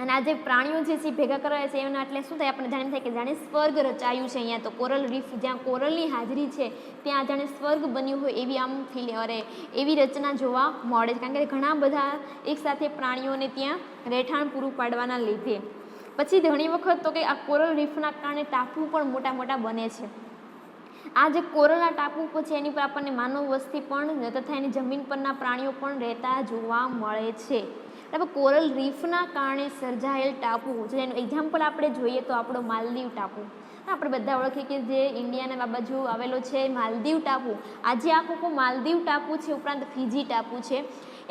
અને આ જે પ્રાણીઓ જે છે ભેગા કરવા છે એના એટલે શું થાય, આપણે જાણી થાય કે જાણે સ્વર્ગ રચાયું છે અહીંયા. તો કોરલ રીફ જ્યાં કોરલની હાજરી છે ત્યાં જાણે સ્વર્ગ બન્યું હોય એવી આમ એવી રચના જોવા મળે છે, કારણ કે ઘણા બધા એકસાથે પ્રાણીઓને ત્યાં રહેઠાણ પૂરું પાડવાના લીધે. પછી ઘણી વખત તો કે આ કોરલ રીફના કારણે ટાપુ પણ મોટા મોટા બને છે. આ જે કોરલના ટાપુ પછી એની પર આપણને માનવ વસ્તી પણ તથા એની જમીન પરના પ્રાણીઓ પણ રહેતા જોવા મળે છે. એટલે કોરલ રીફના કારણે સર્જાયેલ ટાપુ, જેનું એક્ઝામ્પલ આપણે જોઈએ તો આપણો માલદીવ ટાપુ આપણે બધા ઓળખીએ કે જે ઇન્ડિયાના બાજુ આવેલો છે માલદીવ ટાપુ. આજે આખો માલદીવ ટાપુ છે, ઉપરાંત ફીજી ટાપુ છે,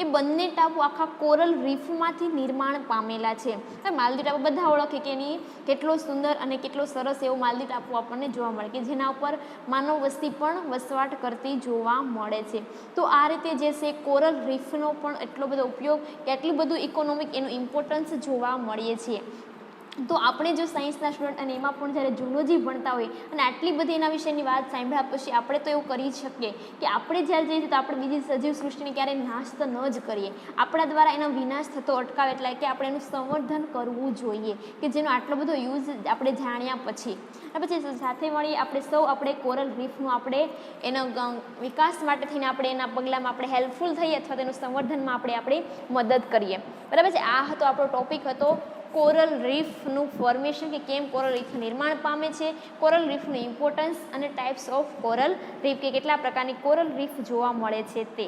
એ બંને ટાપુ આખા કોરલ રીફમાંથી નિર્માણ પામેલા છે. માલદીવ ટાપુ બધા ઓળખે કે એની કેટલો સુંદર અને કેટલો સરસ એવો માલદીવ ટાપુ આપણને જોવા મળે કે જેના ઉપર માનવ વસ્તી પણ વસવાટ કરતી જોવા મળે છે. તો આ રીતે જે છે કોરલ રીફનો પણ એટલો બધો ઉપયોગ કે એટલું બધું ઇકોનોમિક એનું ઇમ્પોર્ટન્સ જોવા મળીએ છીએ. તો આપણે જો સાયન્સના સ્ટુડન્ટ અને એમાં પણ જ્યારે ઝૂલોજી ભણતા હોય અને આટલી બધી એના વિશેની વાત સાંભળ્યા પછી આપણે તો એવું કરી શકીએ કે આપણે જ્યારે જઈએ તો આપણે બીજી સજીવ સૃષ્ટિને ક્યારેય નાશ તો ન જ કરીએ, આપણા દ્વારા એનો વિનાશ થતો અટકાવે, એટલે કે આપણે એનું સંવર્ધન કરવું જોઈએ કે જેનો આટલો બધો યુઝ આપણે જાણ્યા પછી. અને પછી સાથે મળી આપણે સૌ આપણે કોરલ રીફનું આપણે એનો વિકાસ માટે થઈને આપણે એના પગલામાં આપણે હેલ્પફુલ થઈએ અથવા તેનું સંવર્ધનમાં આપણે મદદ કરીએ. બરાબર છે. આ હતો આપણો ટોપિક હતો કોરલ રીફનું ફોર્મેશન, કે કેમ કોરલ રીફ નિર્માણ પામે છે, કોરલ રીફનું ઇમ્પોર્ટન્સ અને ટાઈપ્સ ઓફ કોરલ રીફ, કે કેટલા પ્રકારની કોરલ રીફ જોવા મળે છે તે.